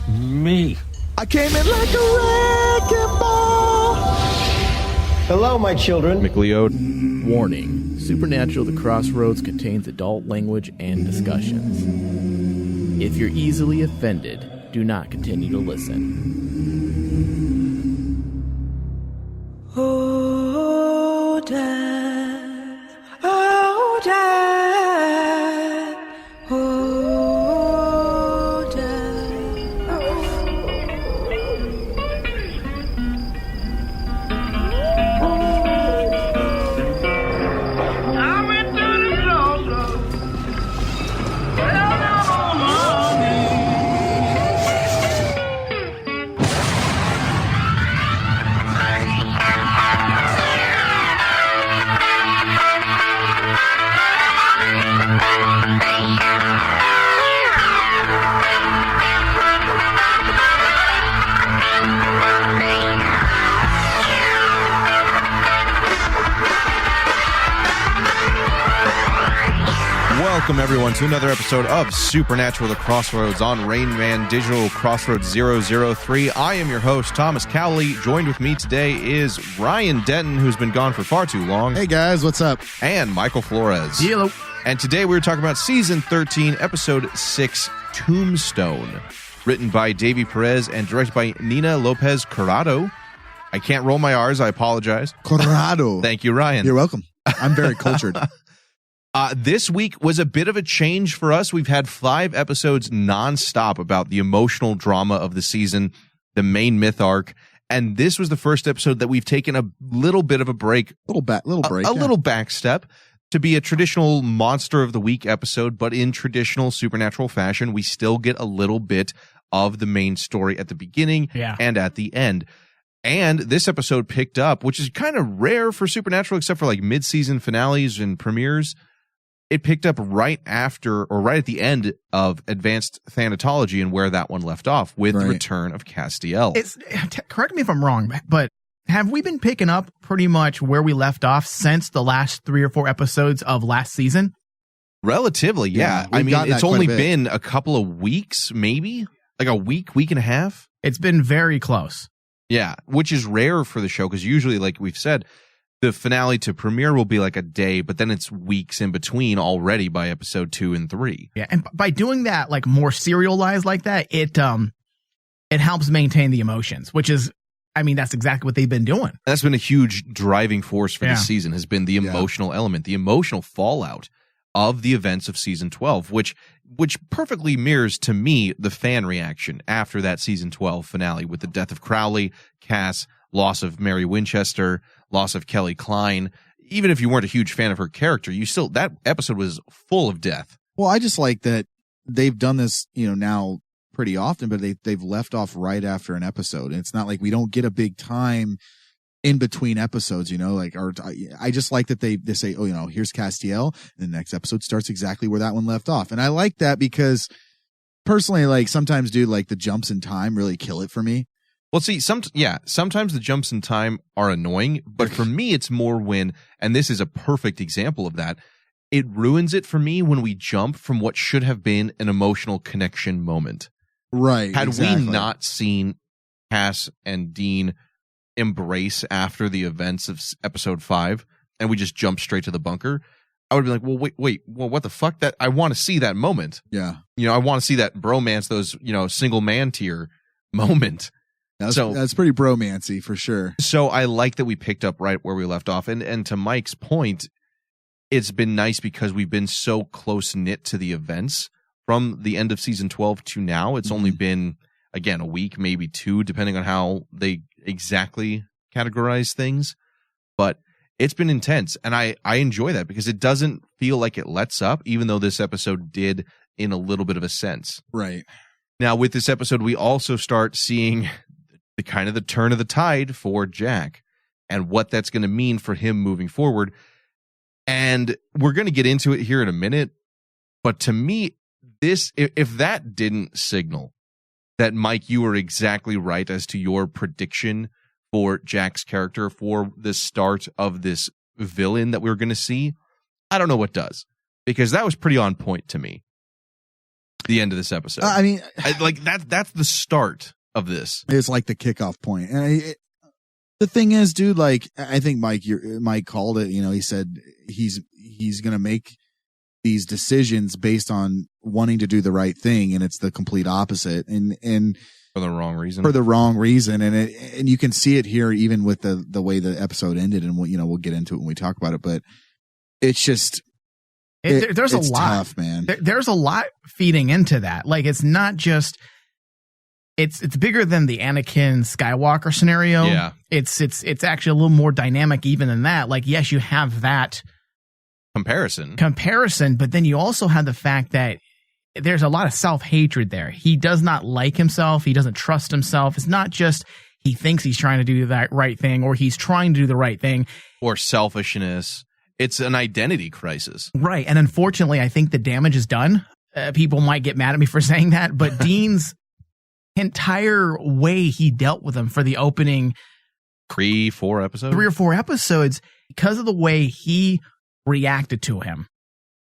me. I came in like a wrecking ball. Hello, my children. McLeod. Warning. Supernatural The Crossroads contains adult language and discussions. If you're easily offended, do not continue to listen. Oh, Dad. Oh, Dad. Oh, Dad. I went to the crossroads. Fell down on my Welcome, everyone, to another episode of Supernatural The Crossroads on Rain Man Digital Crossroads 003. I am your host, Thomas Cowley. Joined with me today is Ryan Denton, who's been gone for far too long. Hey, guys, what's up? And Michael Flores. Hello. And today we're talking about Season 13, Episode 6, Tombstone. Written by Davey Perez and directed by Nina Lopez Corrado. I can't roll my R's, I apologize. Corrado. Thank you, Ryan. You're welcome. I'm very cultured. This week was a bit of a change for us. We've had 5 episodes nonstop about the emotional drama of the season, the main myth arc, and this was the first episode that we've taken a little bit of a break, little break, little back step to be a traditional Monster of the Week episode, but in traditional Supernatural fashion, we still get a little bit of the main story at the beginning and at the end. And this episode picked up, which is kind of rare for Supernatural, except for like mid-season finales and premieres. It picked up right after or right at the end of Advanced Thanatology and where that one left off with the return of Castiel. Correct me if I'm wrong, but have we been picking up pretty much where we left off since the last 3 or 4 episodes of last season? Relatively, yeah. I mean, it's only been a couple of weeks, maybe like a week and a half. It's been very close. Yeah, which is rare for the show because usually, like we've said, the finale to premiere will be like a day, but then it's weeks in between already by episode 2 and 3. Yeah, and by doing that, like more serialized like that, it helps maintain the emotions, which is, I mean, that's exactly what they've been doing. That's been a huge driving force for this season, has been the emotional element, the emotional fallout of the events of season 12, which perfectly mirrors to me the fan reaction after that season 12 finale with the death of Crowley, Cass, loss of Mary Winchester, loss of Kelly Klein. Even if you weren't a huge fan of her character, that episode was full of death. Well, I just like that they've done this, now pretty often, but they've left off right after an episode. And it's not like we don't get a big time in between episodes, I just like that they say, here's Castiel, and the next episode starts exactly where that one left off. And I like that because personally, like sometimes, dude, like the jumps in time really kill it for me. Well, see, sometimes the jumps in time are annoying, but for me, it's more when, and this is a perfect example of that, it ruins it for me when we jump from what should have been an emotional connection moment. Right. Had we not seen Cass and Dean embrace after the events of episode 5, and we just jump straight to the bunker, I would be like, well, wait, what the fuck? That I want to see that moment. Yeah. I want to see that bromance, those, single man tier moment. That's pretty bromancy for sure. So I like that we picked up right where we left off. And to Mike's point, it's been nice because we've been so close knit to the events from the end of season 12 to now. It's only been, again, a week, maybe 2, depending on how they exactly categorize things. But it's been intense. And I enjoy that because it doesn't feel like it lets up, even though this episode did in a little bit of a sense. Right. Now, with this episode, we also start seeing the kind of the turn of the tide for Jack and what that's going to mean for him moving forward. And we're going to get into it here in a minute. But to me, if that didn't signal that, Mike, you were exactly right as to your prediction for Jack's character for the start of this villain that we're going to see, I don't know what does, because that was pretty on point to me. the end of this episode. I mean, like that's the start of this. It's like the kickoff point. And the thing is, dude, like I think Mike called it. You know, he said he's gonna make these decisions based on wanting to do the right thing, and it's the complete opposite. And for the wrong reason. And you can see it here, even with the way the episode ended. And we'll get into it when we talk about it. But it's just. There's a lot, tough, man. There's a lot feeding into that. Like, it's not just, it's bigger than the Anakin Skywalker scenario. Yeah. It's actually a little more dynamic even than that. Like, yes, you have that comparison, but then you also have the fact that there's a lot of self-hatred there. He does not like himself. He doesn't trust himself. It's not just he thinks he's trying to do that right thing, or he's trying to do the right thing, or selfishness. It's an identity crisis. Right. And unfortunately, I think the damage is done. People might get mad at me for saying that, but Dean's entire way he dealt with him for the opening 3 or 4 episodes, because of the way he reacted to him.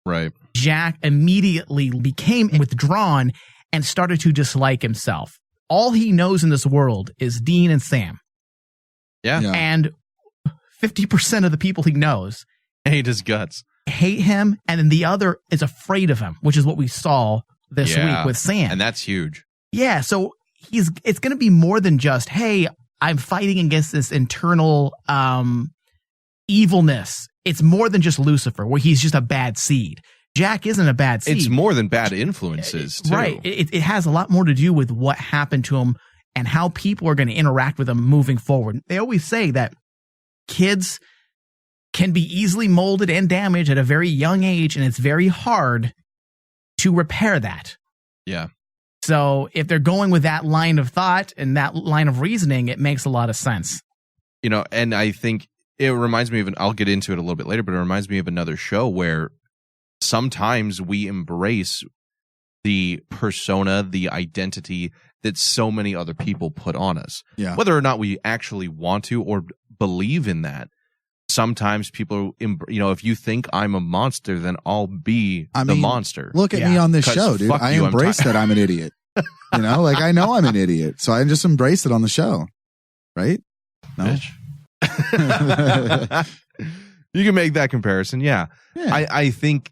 Right. Jack immediately became withdrawn and started to dislike himself. All he knows in this world is Dean and Sam. Yeah. And 50% of the people he knows hate his guts, hate him, and then the other is afraid of him, which is what we saw this week with Sam. And that's huge. Yeah, so it's going to be more than just, hey, I'm fighting against this internal evilness. It's more than just Lucifer, where he's just a bad seed. Jack isn't a bad seed. It's more than bad influences, too. Right. It has a lot more to do with what happened to him and how people are going to interact with him moving forward. They always say that kids can be easily molded and damaged at a very young age, and it's very hard to repair that. Yeah. So if they're going with that line of thought and that line of reasoning, it makes a lot of sense. And I think it reminds me of, I'll get into it a little bit later, but it reminds me of another show where sometimes we embrace the persona, the identity that so many other people put on us. Yeah. Whether or not we actually want to or believe in that. Sometimes people, if you think I'm a monster, then I'll be the monster. Look at me on this show, dude. I embrace that I'm an idiot. Like I know I'm an idiot, so I just embrace it on the show, right? No. You can make that comparison, yeah. I think,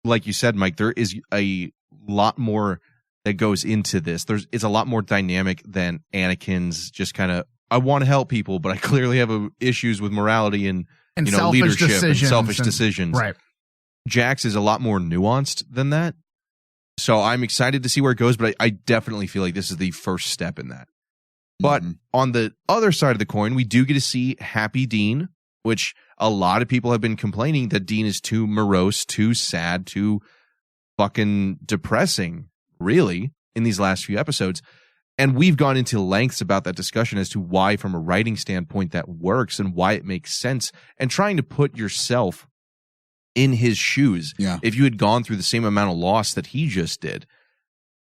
like you said, Mike, there is a lot more that goes into this. It's a lot more dynamic than Anakin's just kind of, I want to help people, but I clearly have issues with morality and leadership and selfish decisions. Right. Jax is a lot more nuanced than that. So I'm excited to see where it goes, but I definitely feel like this is the first step in that. But on the other side of the coin, we do get to see Happy Dean, which a lot of people have been complaining that Dean is too morose, too sad, too fucking depressing, really, in these last few episodes. And we've gone into lengths about that discussion as to why, from a writing standpoint, that works and why it makes sense, and trying to put yourself in his shoes. Yeah. If you had gone through the same amount of loss that he just did.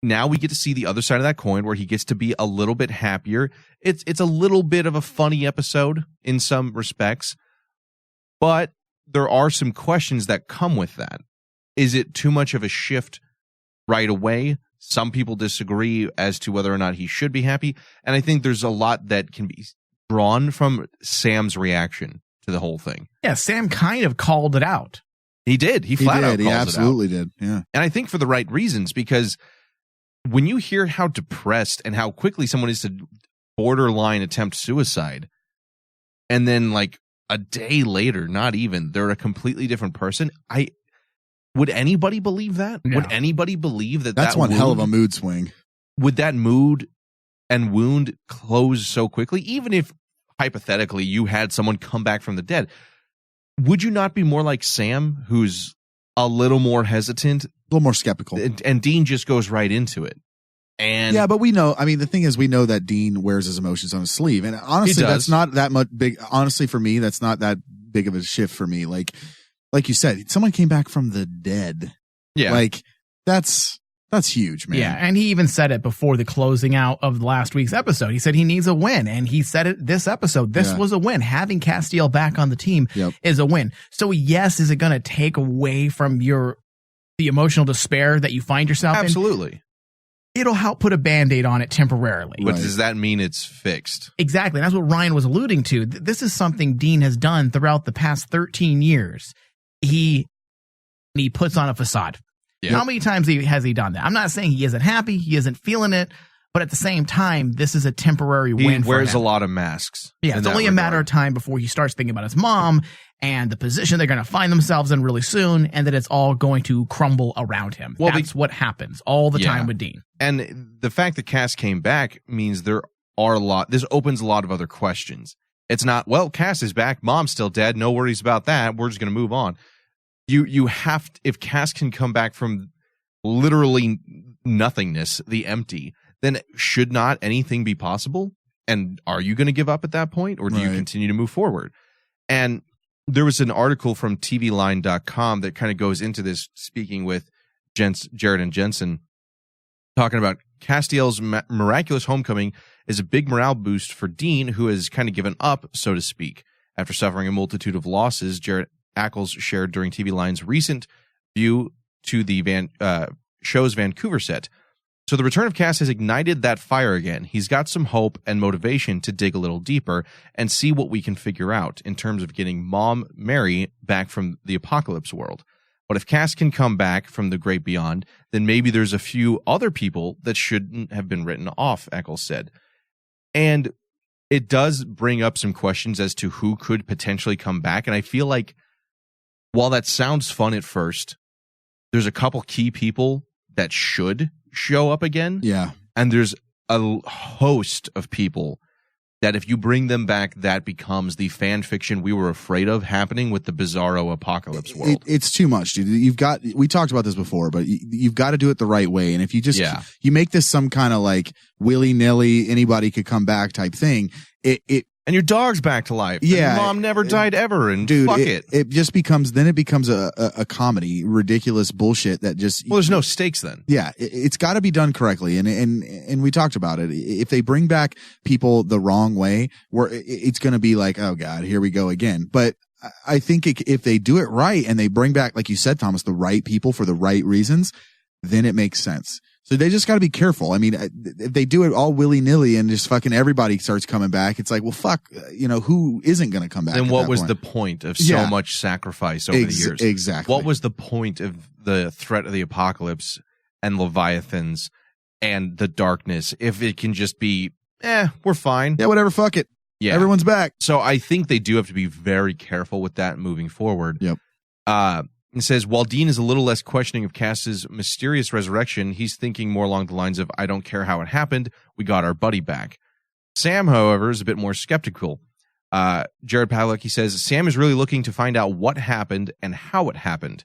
Now we get to see the other side of that coin, where he gets to be a little bit happier. It's a little bit of a funny episode in some respects, but there are some questions that come with that. Is it too much of a shift right away? Some people disagree as to whether or not he should be happy. And I think there's a lot that can be drawn from Sam's reaction to the whole thing. Yeah, Sam kind of called it out. He did. He flat out called it out. He absolutely did. Yeah. And I think for the right reasons, because when you hear how depressed and how quickly someone is to borderline attempt suicide, and then like a day later, not even, they're a completely different person. Would anybody believe that? No. Would anybody believe that? That's one hell of a mood swing. Would that mood and wound close so quickly? Even if hypothetically you had someone come back from the dead, would you not be more like Sam, who's a little more hesitant, a little more skeptical, and Dean just goes right into it? And yeah, but we know. I mean, the thing is, we know that Dean wears his emotions on his sleeve, and honestly, that's not that much big. Honestly, for me, that's not that big of a shift for me. Like you said, someone came back from the dead. Yeah. Like that's huge, man. Yeah. And he even said it before the closing out of last week's episode. He said he needs a win. And he said it this episode. This was a win. Having Castiel back on the team is a win. So yes, is it going to take away from your the emotional despair that you find yourself in. Absolutely. It'll help put a Band-Aid on it temporarily. But does that mean it's fixed? Exactly. That's what Ryan was alluding to. This is something Dean has done throughout the past 13 years. He puts on a facade. Yeah. How many times has he done that? I'm not saying he isn't happy, he isn't feeling it, but at the same time, this is a temporary win for him. He wears a lot of masks. Yeah, it's only a matter of time before he starts thinking about his mom and the position they're going to find themselves in really soon, and that it's all going to crumble around him. Well, that's what happens all the time with Dean. And the fact that Cass came back means this opens a lot of other questions. It's not, well, Cass is back, mom's still dead, no worries about that, we're just going to move on. You have to, if Cass can come back from literally nothingness, the empty, then should not anything be possible? And are you going to give up at that point, or do you continue to move forward? And there was an article from tvline.com that kind of goes into this, speaking with Jared and Jensen, talking about Castiel's miraculous homecoming is a big morale boost for Dean, who has kind of given up, so to speak. After suffering a multitude of losses, Jared Ackles shared during TV Line's recent view to the show's Vancouver set. So the return of Cass has ignited that fire again. He's got some hope and motivation to dig a little deeper and see what we can figure out in terms of getting Mom Mary back from the apocalypse world. But if Cass can come back from the great beyond, then maybe there's a few other people that shouldn't have been written off, Eccles said. And it does bring up some questions as to who could potentially come back. And I feel like while that sounds fun at first, there's a couple key people that should show up again. Yeah. And there's a host of people that if you bring them back, that becomes the fan fiction we were afraid of happening with the bizarro apocalypse world. It's too much, dude. We talked about this before, but you've got to do it the right way. And if you just, you make this some kind of like willy-nilly, anybody could come back type thing, and your dog's back to life. Yeah. And mom never died ever. And dude, fuck it. It just becomes a comedy, ridiculous bullshit that just. Well, there's no stakes then. Yeah. It's got to be done correctly. And we talked about it. If they bring back people the wrong way, it's going to be like, oh God, here we go again. But I think if they do it right and they bring back, like you said, Thomas, the right people for the right reasons, then it makes sense. So they just got to be careful. I mean, if they do it all willy-nilly and just fucking everybody starts coming back, it's like, well, fuck, who isn't going to come back? Then what was the point of so much sacrifice over the years? Exactly. What was the point of the threat of the apocalypse and Leviathans and the darkness if it can just be, we're fine. Yeah, whatever, fuck it. Yeah. Everyone's back. So I think they do have to be very careful with that moving forward. Yep. It says, while Dean is a little less questioning of Cass's mysterious resurrection, he's thinking more along the lines of, I don't care how it happened, we got our buddy back. Sam, however, is a bit more skeptical. Jared Pavlik, he says, Sam is really looking to find out what happened and how it happened.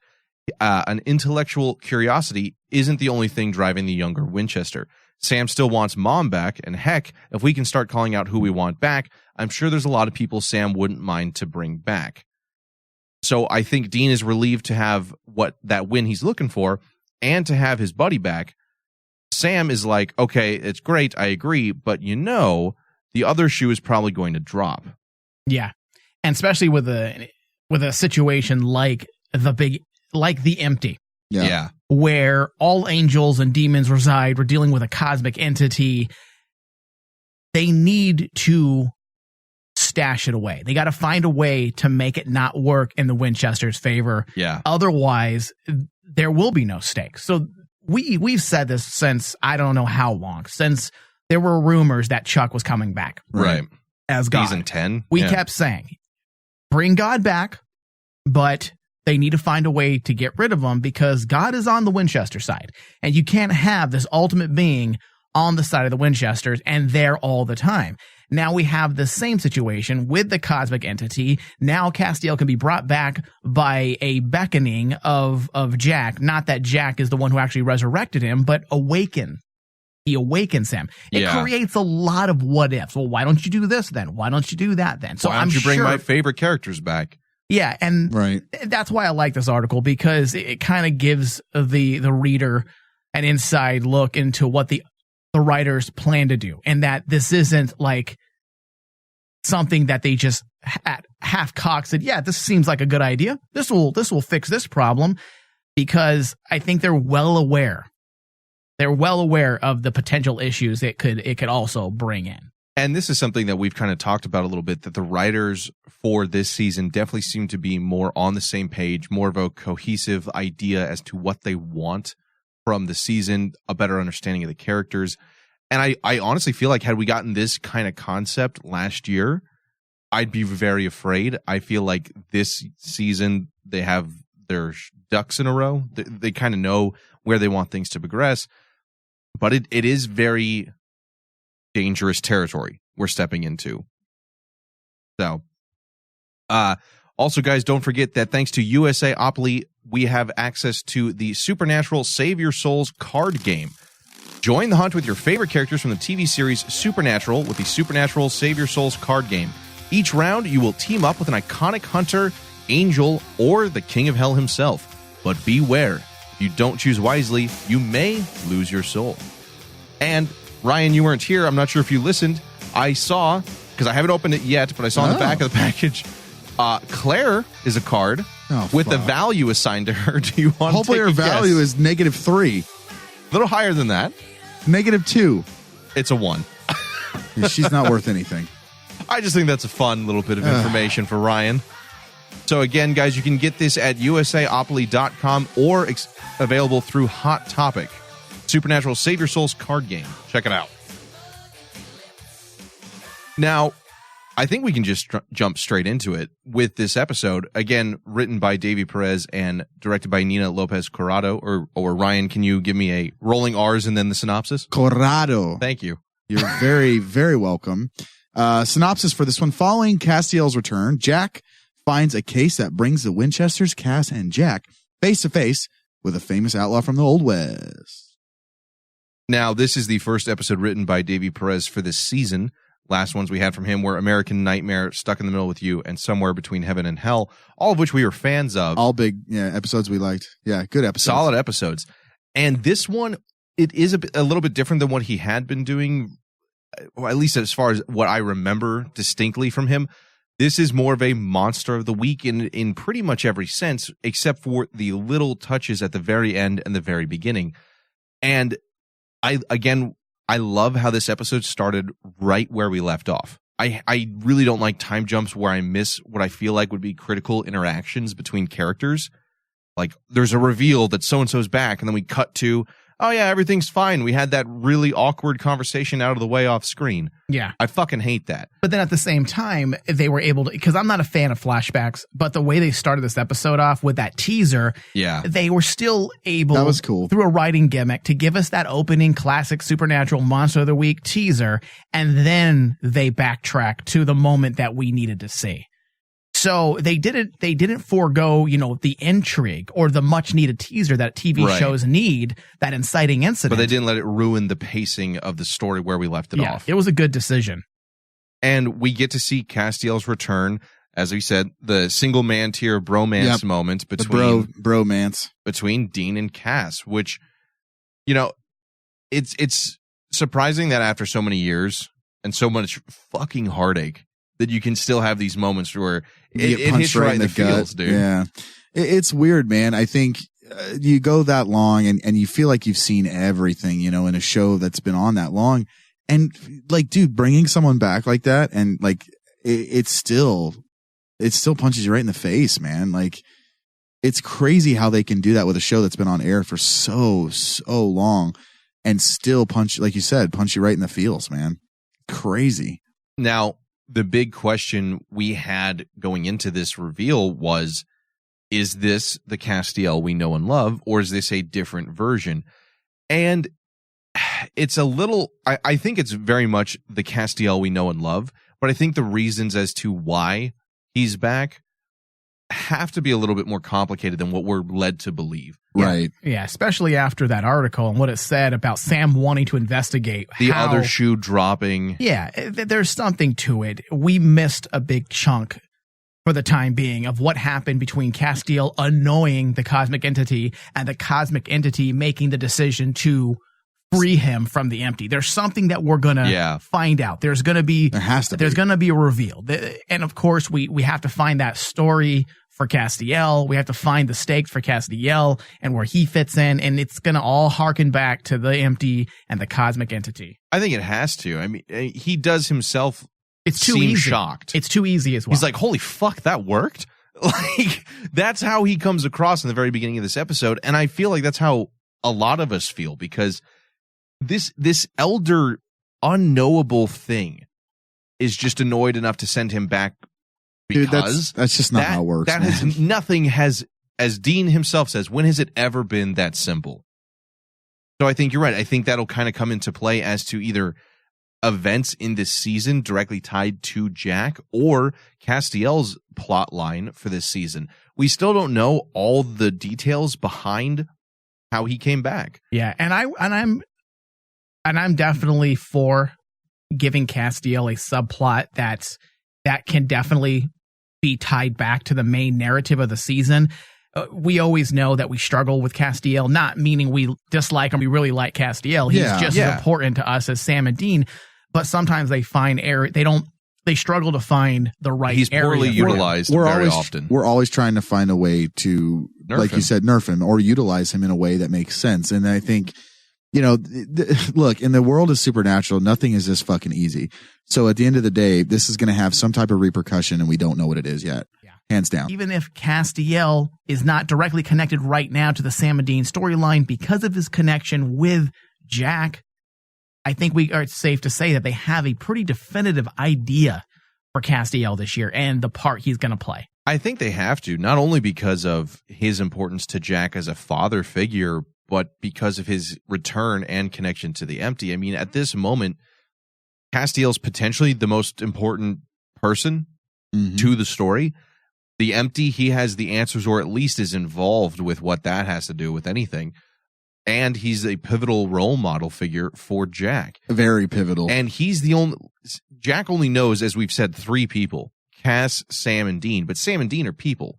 An intellectual curiosity isn't the only thing driving the younger Winchester. Sam still wants Mom back, and heck, if we can start calling out who we want back, I'm sure there's a lot of people Sam wouldn't mind to bring back. So I think Dean is relieved to have that win he's looking for and to have his buddy back. Sam is like, okay, it's great, I agree, but the other shoe is probably going to drop. Yeah. And especially with a situation like the Empty. Yeah. Where all angels and demons reside, we're dealing with a cosmic entity. They need to stash it away. They got to find a way to make it not work in the Winchester's favor. Yeah. Otherwise, there will be no stakes. So we've said this since I don't know how long, since there were rumors that Chuck was coming back. Right. As God. Season 10. We kept saying, bring God back, but they need to find a way to get rid of him because God is on the Winchester side. And you can't have this ultimate being on the side of the Winchesters and there all the time. Now we have the same situation with the cosmic entity. Now Castiel can be brought back by a beckoning of Jack. Not that Jack is the one who actually resurrected him, but he awakens him. It creates a lot of what ifs. Well, why don't you do this then? Why don't you do that then? So why don't you bring my favorite characters back? Yeah, and that's why I like this article, because it kind of gives the reader an inside look into what the writers plan to do, and that this isn't like something that they just half-cocked said, yeah, this seems like a good idea. This will fix this problem. because I think they're well aware. They're well aware of the potential issues it could also bring in. And this is something that we've kind of talked about a little bit, that the writers for this season definitely seem to be more on the same page, more of a cohesive idea as to what they want from the season, a better understanding of the characters. And I honestly feel like had we gotten this kind of concept last year, I'd be very afraid. I feel like this season they have their ducks in a row. They kind of know where they want things to progress. But it is very dangerous territory we're stepping into. So, also, guys, don't forget that thanks to USAopoly, we have access to the Supernatural Save Your Souls card game. Join the hunt with your favorite characters from the TV series Supernatural with the Supernatural Save Your Souls card game. Each round, you will team up with an iconic hunter, angel, or the King of Hell himself. But beware. If you don't choose wisely, you may lose your soul. And Ryan, you weren't here. I'm not sure if you listened. I saw, because I haven't opened it yet, but I saw on the back of the package, Claire is a card with a value assigned to her. Do you want hopefully to her take a value guess? is -3. A little higher than that. -2. It's a 1. She's not worth anything. I just think that's a fun little bit of information for Ryan. So again, guys, you can get this at USAopoly.com or available through Hot Topic. Supernatural Save Your Souls card game. Check it out. Now, I think we can just jump straight into it with this episode. Again, written by Davey Perez and directed by Nina Lopez Corrado. Or Ryan, can you give me a rolling R's and then the synopsis? Corrado. Thank you. You're very, very welcome. Synopsis for this one. Following Castiel's return, Jack finds a case that brings the Winchesters, Cass, and Jack face to face with a famous outlaw from the Old West. Now, this is the first episode written by Davey Perez for this season. Last ones we had from him were American Nightmare, Stuck in the Middle with You, and Somewhere Between Heaven and Hell, all of which we were fans of. All big episodes we liked. Yeah, good episodes. Solid episodes. And this one, it is a little bit different than what he had been doing, or at least as far as what I remember distinctly from him. This is more of a monster of the week in pretty much every sense, except for the little touches at the very end and the very beginning. And I love how this episode started right where we left off. I really don't like time jumps where I miss what I feel like would be critical interactions between characters. Like, there's a reveal that so-and-so's back, and then we cut to, oh yeah, everything's fine. We had that really awkward conversation out of the way off screen. Yeah. I fucking hate that. But then at the same time, they were able to, because I'm not a fan of flashbacks, but the way they started this episode off with that teaser, they were still able, that was cool, through a writing gimmick, to give us that opening classic Supernatural Monster of the Week teaser, and then they backtrack to the moment that we needed to see. So they didn't forego, the intrigue or the much needed teaser that TV shows need, that inciting incident. But they didn't let it ruin the pacing of the story where we left it off. It was a good decision. And we get to see Castiel's return, as we said, the single man tier bromance moment between bromance between Dean and Cass, which, it's surprising that after so many years and so much fucking heartache, that you can still have these moments where it hits right in the feels, dude. Yeah. It's weird, man. I think you go that long and you feel like you've seen everything, in a show that's been on that long. And like, dude, bringing someone back like that and like, it still punches you right in the face, man. Like, it's crazy how they can do that with a show that's been on air for so long and still punch, like you said, punch you right in the feels, man. Crazy. Now, the big question we had going into this reveal was, is this the Castiel we know and love, or is this a different version? And it's a little, I think it's very much the Castiel we know and love, but I think the reasons as to why he's back have to be a little bit more complicated than what we're led to believe. Right. Yeah, especially after that article and what it said about Sam wanting to investigate the other shoe dropping. Yeah, there's something to it. We missed a big chunk for the time being of what happened between Castiel annoying the cosmic entity and the cosmic entity making the decision to free him from the empty. There's something that we're gonna find out. There's gonna be a reveal, and of course we have to find that story for Castiel. We have to find the stakes for Castiel and where he fits in. And it's going to all harken back to the empty and the cosmic entity. I think it has to. I mean, he does himself It's too seem easy. shocked. It's too easy as well. He's like, holy fuck, that worked? Like, that's how he comes across in the very beginning of this episode. And I feel like that's how a lot of us feel, because this elder unknowable thing is just annoyed enough to send him back because Dude, that's just not how it works. That has nothing has, as Dean himself says, when has it ever been that simple? So I think you're right. I think that'll kind of come into play as to either events in this season directly tied to Jack or Castiel's plot line for this season. We still don't know all the details behind how he came back. Yeah, and I'm definitely for giving Castiel a subplot that can definitely be tied back to the main narrative of the season. We always know that we struggle with Castiel, not meaning we dislike him. We really like Castiel. He's just as important to us as Sam and Dean. But sometimes they find error. They struggle to find the right. He's poorly utilized very often. We're always trying to find a way to, like you said, nerf him or utilize him in a way that makes sense. And I think, you know, look, in the world of Supernatural, nothing is this fucking easy. So at the end of the day, this is going to have some type of repercussion, and we don't know what it is yet. Yeah. Hands down. Even if Castiel is not directly connected right now to the Sam and Dean storyline because of his connection with Jack, I think we are safe to say that they have a pretty definitive idea for Castiel this year and the part he's going to play. I think they have to, not only because of his importance to Jack as a father figure, but because of his return and connection to the empty. I mean, at this moment, Castiel's potentially the most important person to the story. The empty, he has the answers, or at least is involved with what that has to do with anything. And he's a pivotal role model figure for Jack. Very pivotal. And he's the only... Jack only knows, as we've said, 3 people. Cass, Sam, and Dean. But Sam and Dean are people.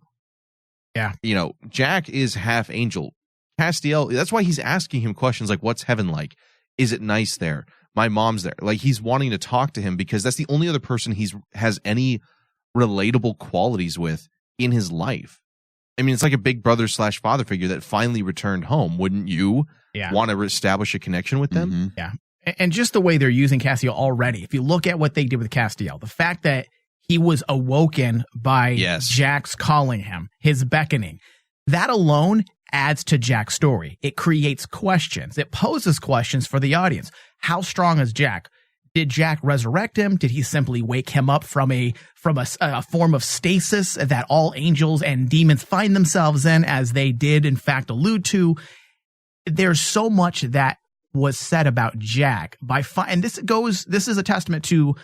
Yeah. You know, Jack is half angel. Castiel, that's why he's asking him questions like, what's heaven like? Is it nice there? My mom's there. Like, he's wanting to talk to him because that's the only other person has any relatable qualities with in his life. I mean, it's like a big brother / father figure that finally returned home. Wouldn't you want to establish a connection with them? Yeah. And just the way they're using Castiel already, if you look at what they did with Castiel, the fact that he was awoken by Jack's calling him, his beckoning, that alone adds to Jack's story. It creates questions. It poses questions for the audience. How strong is Jack? Did Jack resurrect him? Did he simply wake him up from a form of stasis that all angels and demons find themselves in, as they did in fact allude to? There's so much that was said about Jack and this is a testament to,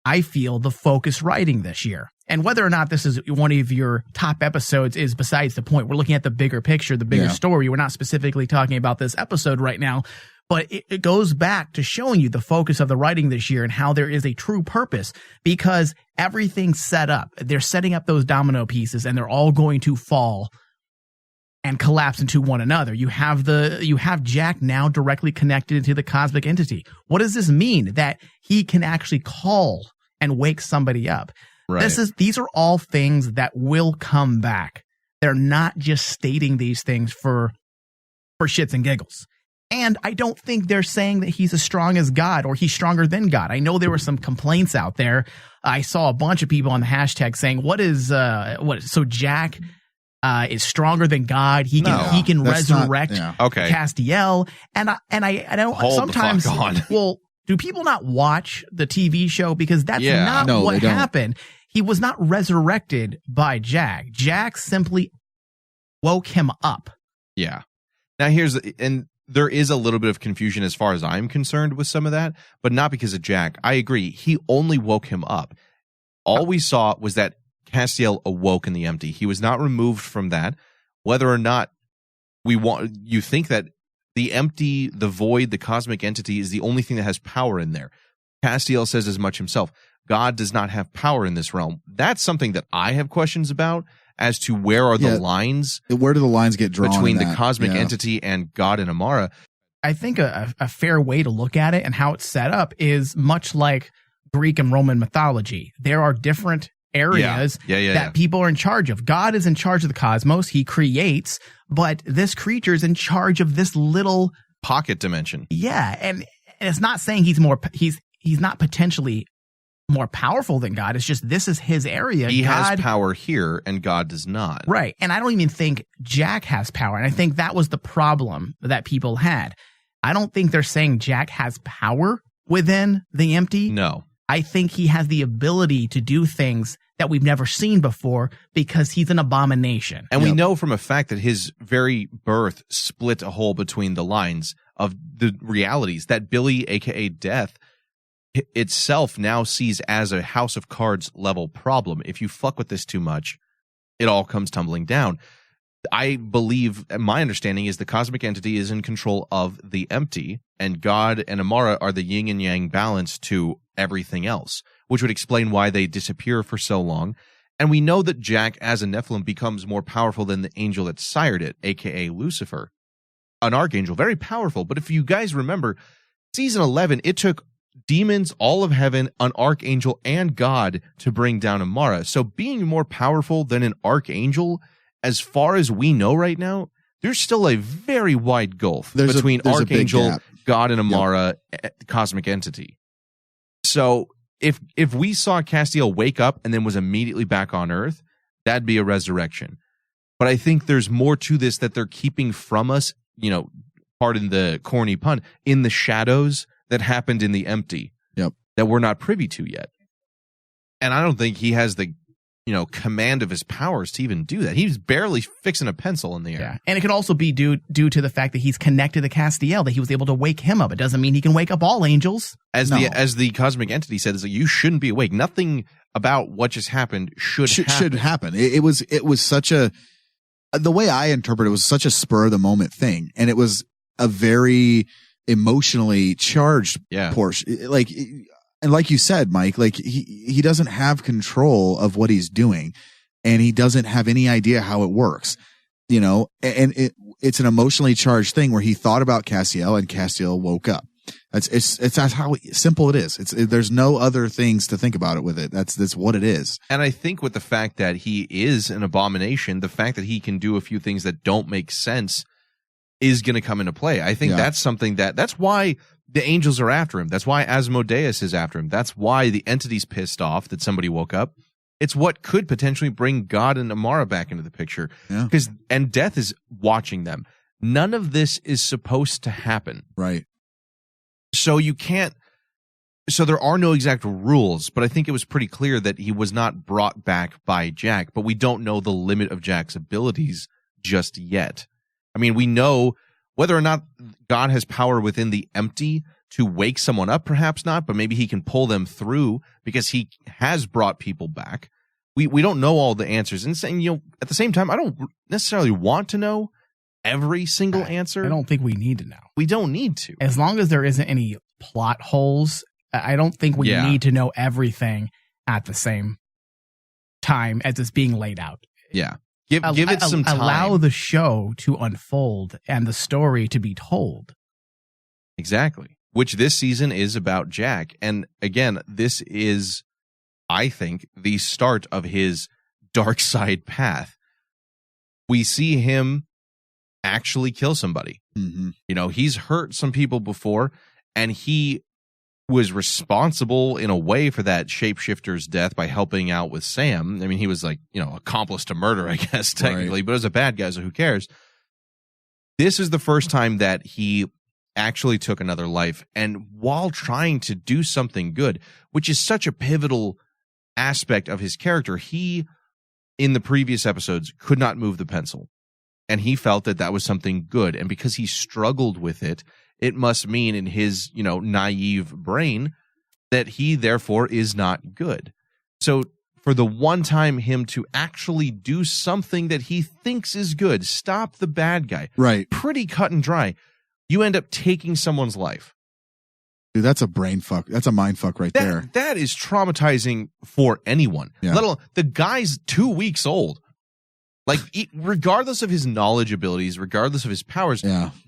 I feel, the focus writing this year. And whether or not this is one of your top episodes is besides the point. We're looking at the bigger picture, the bigger story. We're not specifically talking about this episode right now. But it goes back to showing you the focus of the writing this year and how there is a true purpose, because everything's set up. They're setting up those domino pieces and they're all going to fall and collapse into one another. You have Jack now directly connected to the cosmic entity. What does this mean? That he can actually call and wake somebody up. Right. These are all things that will come back. They're not just stating these things for shits and giggles. And I don't think they're saying that he's as strong as God or he's stronger than God. I know there were some complaints out there. I saw a bunch of people on the hashtag saying, so Jack is stronger than God. He can resurrect Castiel. And I don't sometimes, well, do people not watch the TV show? Because that's not what happened. He was not resurrected by Jack. Jack simply woke him up. Yeah. Now there is a little bit of confusion as far as I'm concerned with some of that, but not because of Jack. I agree. He only woke him up. All we saw was that Castiel awoke in the empty. He was not removed from that. Whether or not you think that the empty, the void, the cosmic entity is the only thing that has power in there. Castiel says as much himself. God does not have power in this realm. That's something that I have questions about. As to where are the lines? Where do the lines get drawn between the cosmic entity and God and Amara? I think a fair way to look at it and how it's set up is much like Greek and Roman mythology. There are different areas that people are in charge of. God is in charge of the cosmos. He creates, but this creature is in charge of this little pocket dimension. Yeah. And it's not saying he's not potentially more powerful than God. It's just, this is his area. He has power here and God does not. Right. And I don't even think Jack has power. And I think that was the problem that people had. I don't think they're saying Jack has power within the empty. No. I think he has the ability to do things that we've never seen before because he's an abomination. And we know from a fact that his very birth split a hole between the lines of the realities that Billy, aka Death, itself now sees as a House of Cards level problem. If you fuck with this too much, it all comes tumbling down. I believe, my understanding is the cosmic entity is in control of the empty, and God and Amara are the yin and yang balance to everything else, which would explain why they disappear for so long. And we know that Jack, as a Nephilim, becomes more powerful than the angel that sired it, aka Lucifer, an archangel, very powerful. But if you guys remember, season 11, it took demons, all of heaven, an archangel, and God to bring down Amara. So being more powerful than an archangel, as far as we know right now, there's still a very wide gulf between archangel, God, and Amara, cosmic entity. So if we saw Castiel wake up and then was immediately back on Earth, that'd be a resurrection. But I think there's more to this that they're keeping from us, pardon the corny pun, in the shadows that happened in the empty that we're not privy to yet. And I don't think he has the command of his powers to even do that. He's barely fixing a pencil in the air. Yeah. And it could also be due to the fact that he's connected to Castiel, that he was able to wake him up. It doesn't mean he can wake up all angels. As the cosmic entity said, is that you shouldn't be awake. Nothing about what just happened should happen. It was such a, the way I interpret it was such a spur of the moment thing. And it was a very emotionally charged portion. And like you said, Mike, like he doesn't have control of what he's doing, and he doesn't have any idea how it works, and it's an emotionally charged thing where he thought about Castiel and Castiel woke up. That's how simple it is. There's no other things to think about it with it. That's what it is. And I think with the fact that he is an abomination, the fact that he can do a few things that don't make sense is going to come into play. I think that's something that's why the angels are after him. That's why Asmodeus is after him. That's why the entity's pissed off that somebody woke up. It's what could potentially bring God and Amara back into the picture. And Death is watching them. None of this is supposed to happen. Right. So there are no exact rules, but I think it was pretty clear that he was not brought back by Jack, but we don't know the limit of Jack's abilities just yet. I mean, we know whether or not God has power within the empty to wake someone up, perhaps not, but maybe he can pull them through because he has brought people back. We don't know all the answers. And saying, at the same time, I don't necessarily want to know every single answer. I don't think we need to know. We don't need to. As long as there isn't any plot holes, I don't think we need to know everything at the same time as it's being laid out. Yeah. Give it some time. Allow the show to unfold and the story to be told. Exactly. Which this season is about Jack. And again, this is, I think, the start of his dark side path. We see him actually kill somebody. Mm-hmm. He's hurt some people before, and he was responsible in a way for that shapeshifter's death by helping out with Sam. I mean, he was accomplice to murder, I guess, technically, but it was a bad guy, so who cares? This is the first time that he actually took another life, and while trying to do something good, which is such a pivotal aspect of his character, he, in the previous episodes, could not move the pencil, and he felt that was something good, and because he struggled with it, it must mean in his, naive brain that he therefore is not good. So for the one time him to actually do something that he thinks is good, stop the bad guy. Right. Pretty cut and dry. You end up taking someone's life. Dude, that's a brain fuck. That's a mind fuck there. That is traumatizing for anyone. Yeah. Let alone the guy's 2 weeks old. Like, regardless of his knowledge abilities, regardless of his powers,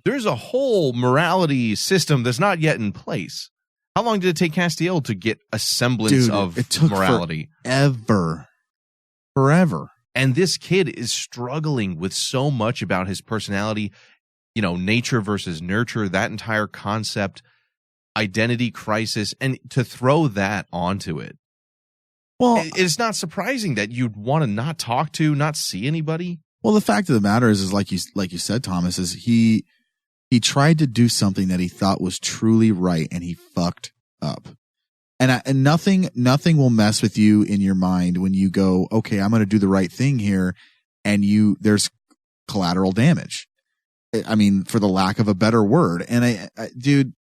there's a whole morality system that's not yet in place. How long did it take Castiel to get a semblance of it took morality? Forever. forever. And this kid is struggling with so much about his personality, nature versus nurture, that entire concept, identity crisis, and to throw that onto it. Well, it's not surprising that you'd want to not talk to, not see anybody. Well, the fact of the matter is like you said, Thomas, is he tried to do something that he thought was truly right, and he fucked up. And nothing will mess with you in your mind when you go, okay, I'm going to do the right thing here, and there's collateral damage. I mean, for the lack of a better word. And dude,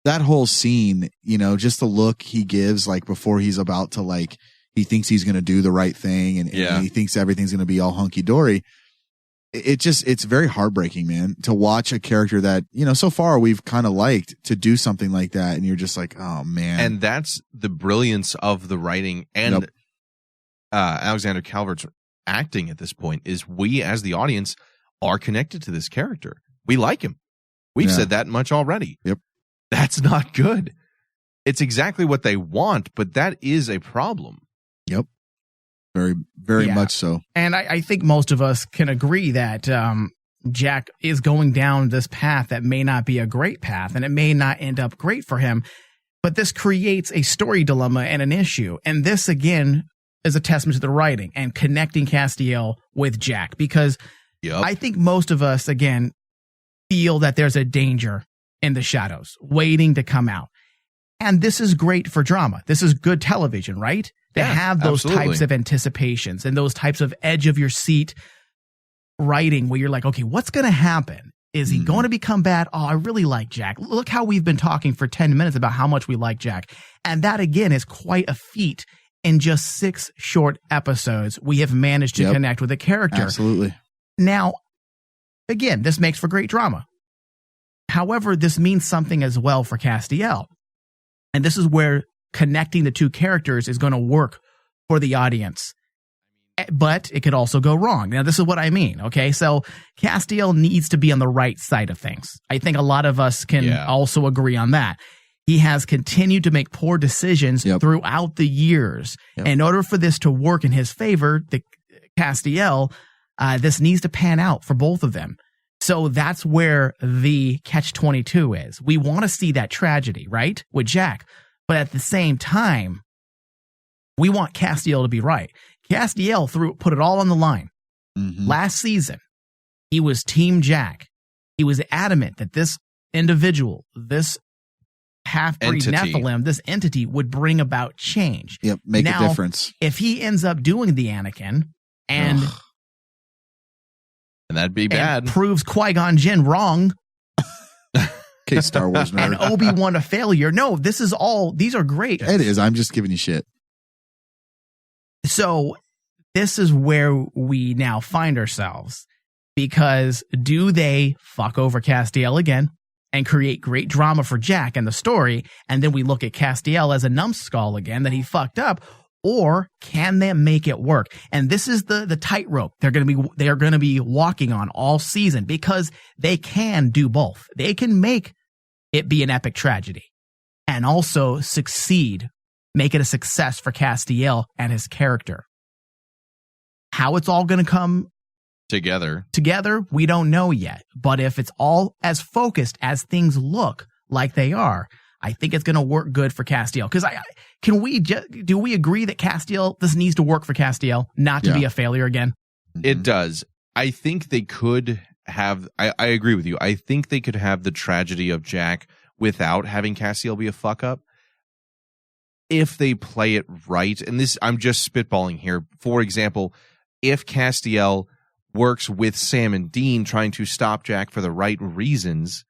that whole scene, just the look he gives, like before he's about to he thinks he's going to do the right thing, and he thinks everything's going to be all hunky dory. It's very heartbreaking, man, to watch a character that, so far we've kind of liked to do something like that. And you're just like, oh man. And that's the brilliance of the writing and Alexander Calvert's acting at this point, is we as the audience are connected to this character. We like him. We've said that much already. Yep. That's not good. It's exactly what they want, but that is a problem. Yep. Very, very much so. And I think most of us can agree that Jack is going down this path that may not be a great path, and it may not end up great for him. But this creates a story dilemma and an issue. And this, again, is a testament to the writing and connecting Castiel with Jack. Because I think most of us, again, feel that there's a danger in the shadows waiting to come out. And this is great for drama. This is good television, right? To have those types of anticipations and those types of edge of your seat writing where you're like, okay, what's going to happen? Is he going to become bad? Oh, I really like Jack. Look how we've been talking for 10 minutes about how much we like Jack. And that, again, is quite a feat. In just 6 short episodes, we have managed to connect with a character. Absolutely. Now, again, this makes for great drama. However, this means something as well for Castiel. And this is where connecting the two characters is going to work for the audience. But it could also go wrong. Now, this is what I mean, okay? So Castiel needs to be on the right side of things. I think a lot of us can also agree on that. He has continued to make poor decisions throughout the years. In order for this to work in his favor, the Castiel, this needs to pan out for both of them. So that's where the catch-22 is. We want to see that tragedy, right, with Jack. But at the same time, we want Castiel to be right. Castiel put it all on the line. Last season, he was Team Jack. He was adamant that this individual, this half-breed Nephilim, this entity would bring about change. Yep, make a difference. If he ends up doing the Anakin and that'd be bad. Proves Qui-Gon Jinn wrong. Okay, Star Wars nerd. And Obi-Wan a failure. No, these are great. It is. I'm just giving you shit. So this is where we now find ourselves, because do they fuck over Castiel again and create great drama for Jack and the story, and then we look at Castiel as a numbskull again that he fucked up, or can they make it work? And this is the tightrope they are going to be walking on all season, because they can do both. They can make it be an epic tragedy and also succeed, make it a success for Castiel and his character. How it's all going to come together, we don't know yet. But if it's all as focused as things look like they are, I think it's going to work good for Castiel. Because do we agree that Castiel, this needs to work for Castiel, not to be a failure again? It does. I think they could have, I agree with you. I think they could have the tragedy of Jack without having Castiel be a fuck up, if they play it right. And this, I'm just spitballing here. For example, if Castiel works with Sam and Dean trying to stop Jack for the right reasons,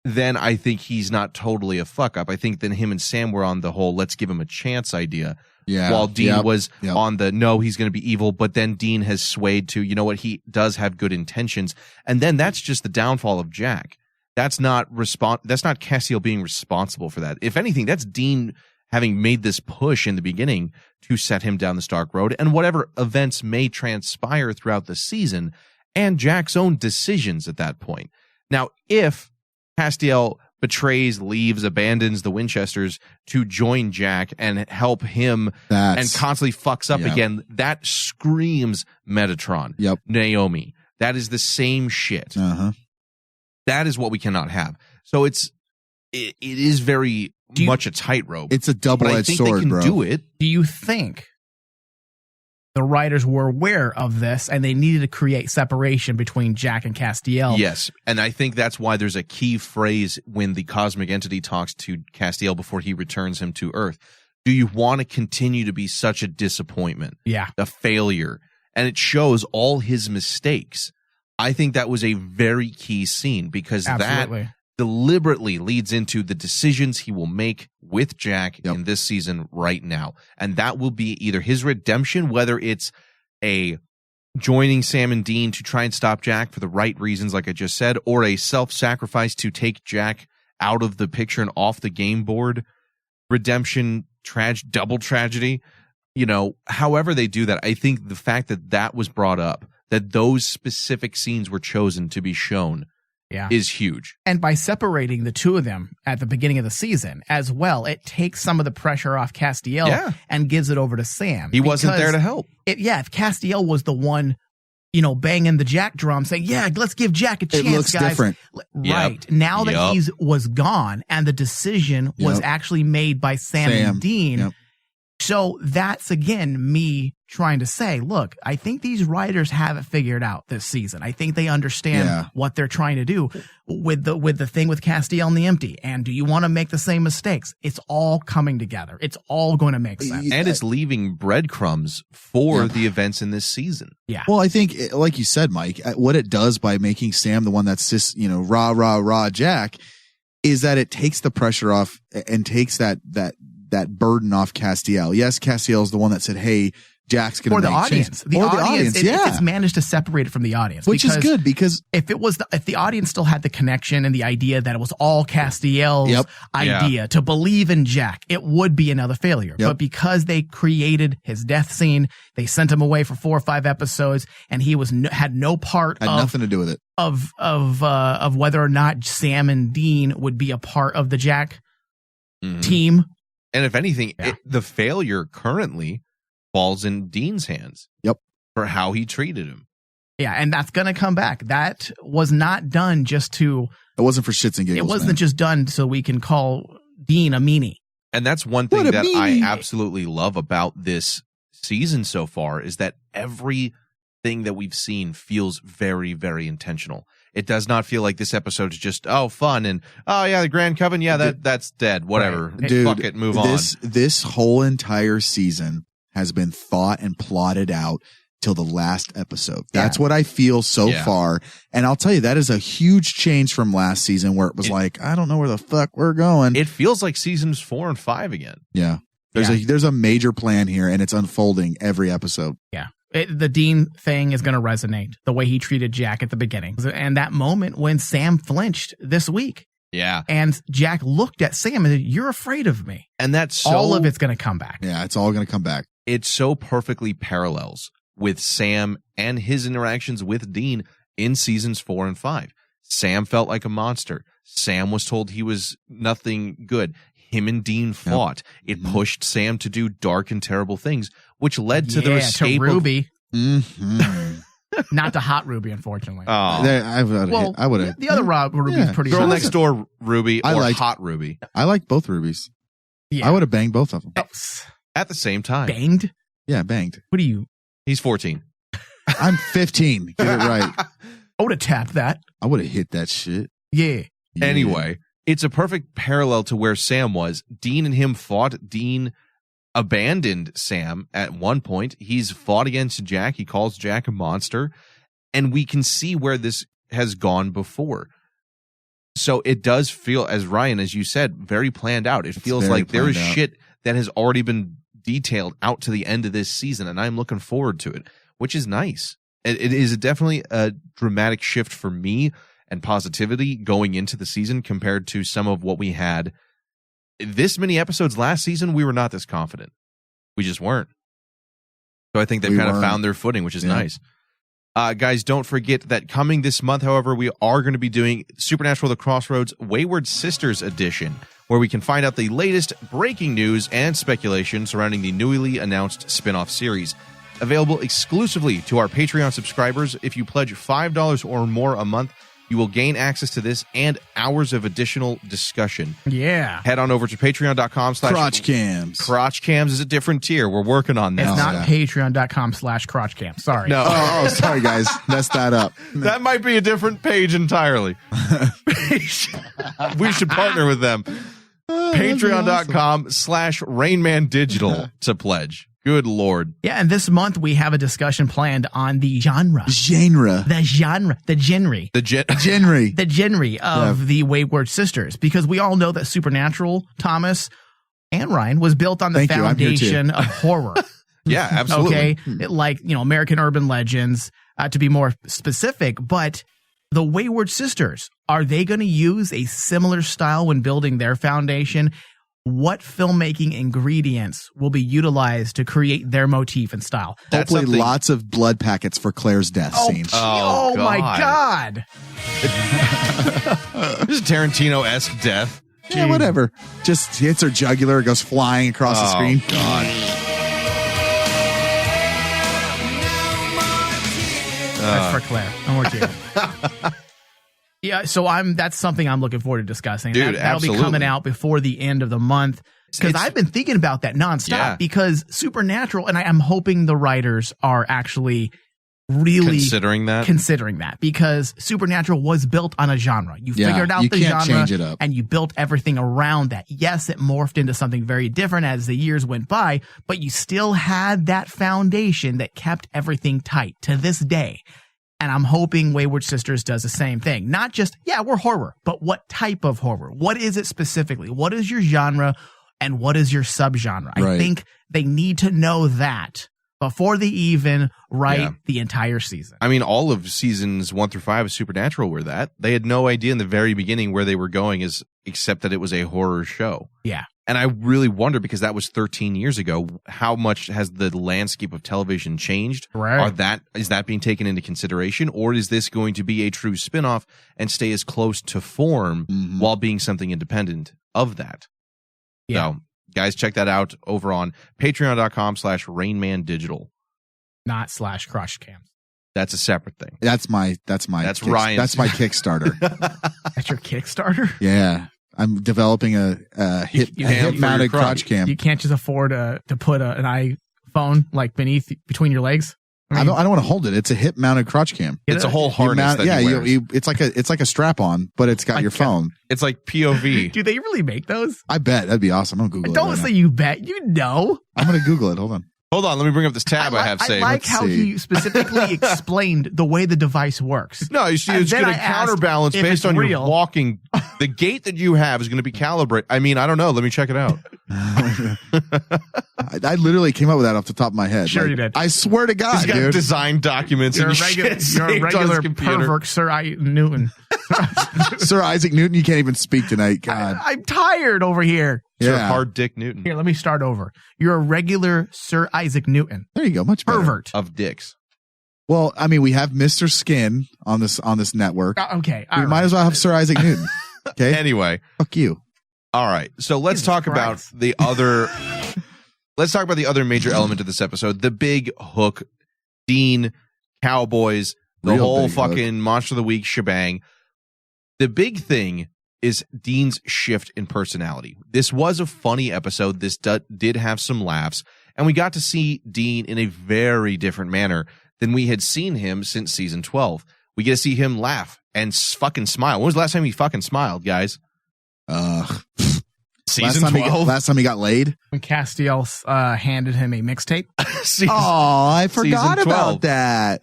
then I think he's not totally a fuck up. I think then him and Sam were on the whole let's give him a chance idea. Yeah. While Dean was on the no, he's going to be evil, but then Dean has swayed to, you know what, he does have good intentions. And then that's just the downfall of Jack. That's not Castiel being responsible for that. If anything, that's Dean having made this push in the beginning to set him down this dark road, and whatever events may transpire throughout the season, and Jack's own decisions at that point. Now, if Castiel betrays, leaves, abandons the Winchesters to join Jack and help him and constantly fucks up again. That screams Metatron. Yep. Naomi. That is the same shit. That is what we cannot have. So it is very much a tightrope. It's a double-edged sword, they can bro. do it. Do you think the writers were aware of this and they needed to create separation between Jack and Castiel? Yes, and I think that's why there's a key phrase when the cosmic entity talks to Castiel before he returns him to Earth. Do you want to continue to be such a disappointment? Yeah. A failure? And it shows all his mistakes. I think that was a very key scene because that deliberately leads into the decisions he will make with Jack in this season right now. And that will be either his redemption, whether it's a joining Sam and Dean to try and stop Jack for the right reasons, like I just said, or a self-sacrifice to take Jack out of the picture and off the game board. Redemption, double tragedy. You know, however they do that, I think the fact that that was brought up, that those specific scenes were chosen to be shown, is huge. And by separating the two of them at the beginning of the season as well, it takes some of the pressure off Castiel and gives it over to Sam. He wasn't there to help. If Castiel was the one, you know, banging the Jack drum saying, yeah, let's give Jack a chance, it looks guys. Different. Right. Now that he was gone and the decision was actually made by Sam and Dean. So that's, again, me trying to say, look, I think these writers have it figured out this season. I think they understand what they're trying to do with the thing with Castiel and the Empty. And do you want to make the same mistakes? It's all coming together. It's all going to make sense. And it's leaving breadcrumbs for the events in this season. Yeah. Well, I think, like you said, Mike, what it does by making Sam the one that's just, you know, rah, Jack, is that it takes the pressure off and takes that burden off Castiel. Yes, Castiel is the one that said, hey, Jack's going to make audience. change. The audience, it's managed to separate it from the audience. Which is good because if the audience still had the connection and the idea that it was all Castiel's idea to believe in Jack, it would be another failure. But because they created his death scene, they sent him away for 4 or 5 episodes and he had no part nothing to do with it of whether or not Sam and Dean would be a part of the Jack team. And if anything, the failure currently falls in Dean's hands. For how he treated him. Yeah, and that's going to come back. That was not done just to... It wasn't for shits and giggles. It wasn't just done so we can call Dean a meanie. And that's one thing that I absolutely love about this season so far is that everything that we've seen feels very, very intentional. It does not feel like this episode is just, fun and, the Grand Coven, that's dead. Whatever. Right. Dude, fuck it, move on. This whole entire season has been thought and plotted out till the last episode. That's what I feel so far. And I'll tell you, that is a huge change from last season where it was like, I don't know where the fuck we're going. It feels like seasons 4 and 5 again. Yeah. There's a major plan here and it's unfolding every episode. Yeah. The Dean thing is going to resonate the way he treated Jack at the beginning. And that moment when Sam flinched this week. Yeah. And Jack looked at Sam and said, you're afraid of me. And that's all of it's going to come back. Yeah, it's all going to come back. It so perfectly parallels with Sam and his interactions with Dean in seasons 4 and 5. Sam felt like a monster. Sam was told he was nothing good. Him and Dean fought. It pushed Sam to do dark and terrible things, which led to the escape to Ruby. Of... Not to Hot Ruby, unfortunately. Oh, I would have. The other Ruby's pretty Girl hot. Next Door Ruby Hot Ruby. I like both Rubies. Yeah. I would have banged both of them. At the same time. Banged? Yeah, banged. What are you? He's 14. I'm 15. Get it right. I would have tapped that. I would have hit that shit. Yeah. Anyway, it's a perfect parallel to where Sam was. Dean and him fought. Dean abandoned Sam at one point. He's fought against Jack. He calls Jack a monster. And we can see where this has gone before. So it does feel, as Ryan, as you said, very planned out. It feels like there is shit that has already been detailed out to the end of this season, and I'm looking forward to it, which is nice. It is definitely a dramatic shift for me and positivity going into the season compared to some of what we had. This many episodes last season, we were not this confident. We just weren't. So I think they've kind of found their footing, which is nice. Guys, don't forget that coming this month, however, we are going to be doing Supernatural The Crossroads Wayward Sisters Edition, where we can find out the latest breaking news and speculation surrounding the newly announced spin-off series. Available exclusively to our Patreon subscribers. If you pledge $5 or more a month, you will gain access to this and hours of additional discussion. Yeah. Head on over to patreon.com/crotchcams. Crotchcams is a different tier. We're working on that. It's not patreon.com/crotchcams. Sorry. No. Oh, sorry, guys. Messed that up. That might be a different page entirely. We should partner with them. Patreon.com/RainmanDigital to pledge. Good Lord. Yeah, and this month we have a discussion planned on the genre of the Wayward Sisters, because we all know that Supernatural, Thomas and Ryan, was built on the foundation of horror. Yeah, absolutely. Okay, like, American urban legends, to be more specific, but the Wayward Sisters, are they going to use a similar style when building their foundation? What filmmaking ingredients will be utilized to create their motif and style? Hopefully lots of blood packets for Claire's death scene. Oh my God. This is Tarantino-esque death. Yeah, whatever. Just hits her jugular, goes flying across the screen. God. That's for Claire. I'm working. Yeah, so that's something I'm looking forward to discussing. Dude, that'll be coming out before the end of the month, because I've been thinking about that nonstop, because Supernatural, and I'm hoping the writers are actually really considering that, because Supernatural was built on a genre. You figured out the genre change it up. And you built everything around that. Yes, it morphed into something very different as the years went by, but you still had that foundation that kept everything tight to this day. And I'm hoping Wayward Sisters does the same thing. Not just, we're horror, but what type of horror? What is it specifically? What is your genre and what is your subgenre? Right. I think they need to know that before they even write the entire season. I mean, all of seasons 1 through 5 of Supernatural were that. They had no idea in the very beginning where they were going, except that it was a horror show. Yeah. And I really wonder, because that was 13 years ago, how much has the landscape of television changed? Right. Is that being taken into consideration? Or is this going to be a true spinoff and stay as close to form while being something independent of that? Yeah. So, guys, check that out over on patreon.com/RainmanDigital. Not /CrushCams. That's a separate thing. That's Ryan's. That's my Kickstarter. That's your Kickstarter? Yeah. I'm developing a hip-mounted crotch cam. You can't just afford to put an iPhone between your legs. I don't want to hold it. It's a hip-mounted crotch cam. It's a whole harness. It's like a strap-on, but it's got your phone. It's like POV. Do they really make those? I bet that'd be awesome. I'm gonna Google it. Don't say you bet. You know. I'm gonna Google it. Hold on. Hold on, let me bring up this tab I have saved. I like how he specifically explained the way the device works. No, you see, it's going to counterbalance based on your walking. The gait that you have is going to be calibrated. I mean, I don't know. Let me check it out. I literally came up with that off the top of my head. Sure, you did. I swear to God, he's got design documents. You're and a regular pervert, Sir Newton. Sir Isaac Newton, you can't even speak tonight. God, I'm tired over here. Sir Hard Dick Newton. Here, let me start over. You're a regular Sir Isaac Newton. There you go. Much better. Pervert of dicks. Well, I mean, we have Mr. Skin on this network. Okay, we might as well have Sir Isaac Newton. Okay. Anyway, fuck you. All right. So let's talk about the other. Let's talk about the other major element of this episode: the big hook, Dean, Cowboys, the whole fucking Monster of the Week shebang. The big thing is Dean's shift in personality. This was a funny episode. This did have some laughs, and we got to see Dean in a very different manner than we had seen him since season 12. We get to see him laugh and fucking smile. When was the last time he fucking smiled, guys? Season 12? Last time he got laid? When Castiel handed him a mixtape. I forgot about that.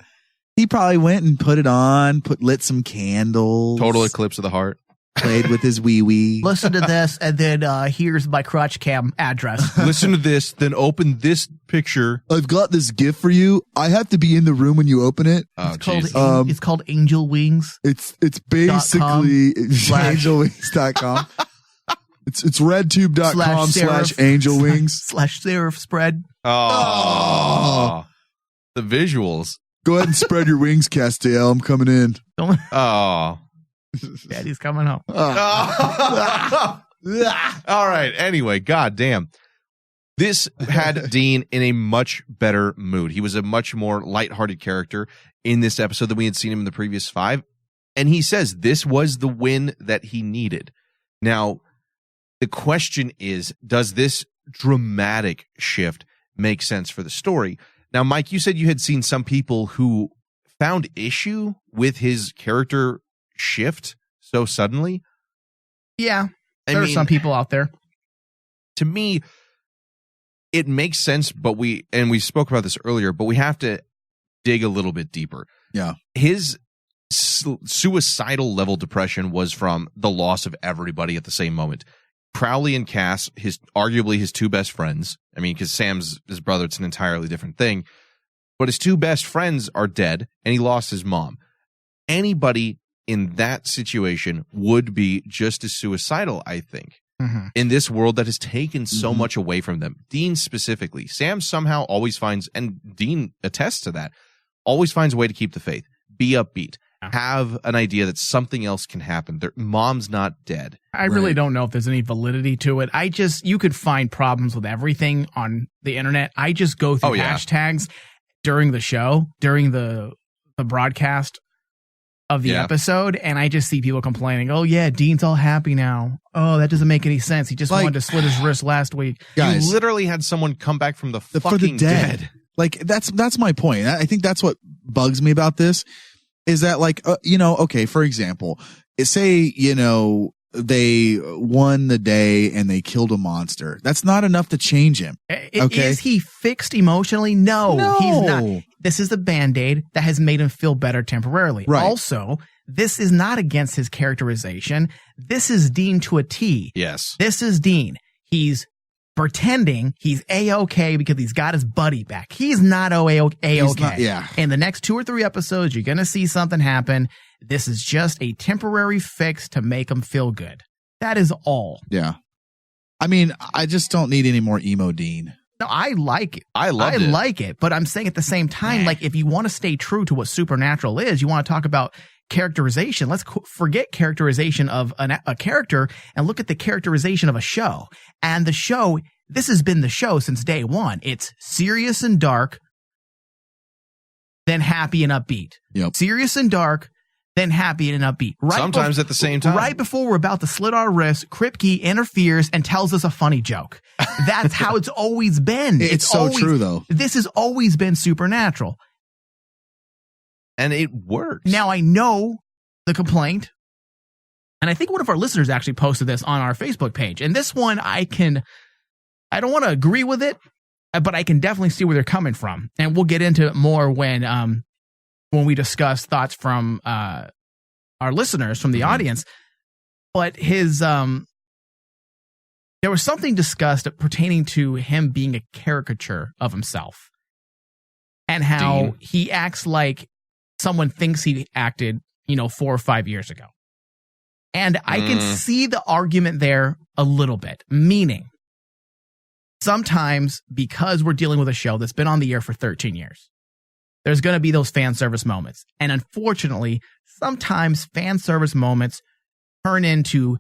He probably went and put it on, lit some candles. Total eclipse of the heart. Played with his wee-wee. Listen to this, and then here's my crotch cam address. Listen to this, then open this picture. I've got this gift for you. I have to be in the room when you open it. Oh, it's called Angel Wings. It's basically angelwings.com. It's redtube.com/angelwings /serif spread. Oh. The visuals. Go ahead and spread your wings, Castiel. I'm coming in. Oh. Daddy's coming home. All right. Anyway, goddamn. This had Dean in a much better mood. He was a much more lighthearted character in this episode than we had seen him in the previous 5. And he says this was the win that he needed. Now, the question is, does this dramatic shift make sense for the story? Now, Mike, you said you had seen some people who found issue with his character shift so suddenly. Yeah, there are some people out there. To me, it makes sense, but we spoke about this earlier, but we have to dig a little bit deeper. Yeah. His suicidal level depression was from the loss of everybody at the same moment. Crowley and Cass, arguably his two best friends. I mean, because Sam's his brother, it's an entirely different thing. But his two best friends are dead, and he lost his mom. Anybody in that situation would be just as suicidal, I think. In this world that has taken so much away from them. Dean specifically. Sam somehow always finds, and Dean attests to that, always finds a way to keep the faith. Be upbeat. Have an idea that something else can happen. Mom's not dead. I really don't know if there's any validity to it. You could find problems with everything on the internet. I just go through hashtags during the show, during the broadcast of the episode, and I just see people complaining, oh yeah, Dean's all happy now. Oh, that doesn't make any sense. He just wanted to slit his wrist last week. Guys, you literally had someone come back from the fucking dead. Like, that's my point. I think that's what bugs me about this, is that, like, okay, for example, say, they won the day and they killed a monster. That's not enough to change him. Okay? Is he fixed emotionally? No, he's not. This is a Band-Aid that has made him feel better temporarily. Right. Also, this is not against his characterization. This is Dean to a T. Yes. This is Dean. He's pretending he's A-okay because he's got his buddy back. He's not A-okay. Yeah. In the next 2 or 3 episodes, you're going to see something happen. This is just a temporary fix to make him feel good. That is all. Yeah. I mean, I just don't need any more emo Dean. No, I like it. I like it. But I'm saying at the same time, like, if you want to stay true to what Supernatural is, you want to talk about characterization. Let's forget characterization of a character and look at the characterization of a show. And the show, this has been the show since day one. It's serious and dark, then happy and upbeat. Yep. Serious and dark, then happy and upbeat. Sometimes at the same time. Right before we're about to slit our wrists, Kripke interferes and tells us a funny joke. That's how it's always been. It's so true, though. This has always been Supernatural. And it works. Now, I know the complaint, and I think one of our listeners actually posted this on our Facebook page. And this one, I don't want to agree with it, but I can definitely see where they're coming from. And we'll get into it more when we discuss thoughts from our listeners, from the audience. But there was something discussed pertaining to him being a caricature of himself, and how he acts like someone thinks he acted, 4 or 5 years ago. And I can see the argument there a little bit, meaning sometimes, because we're dealing with a show that's been on the air for 13 years, there's going to be those fan service moments. And unfortunately, sometimes fan service moments turn into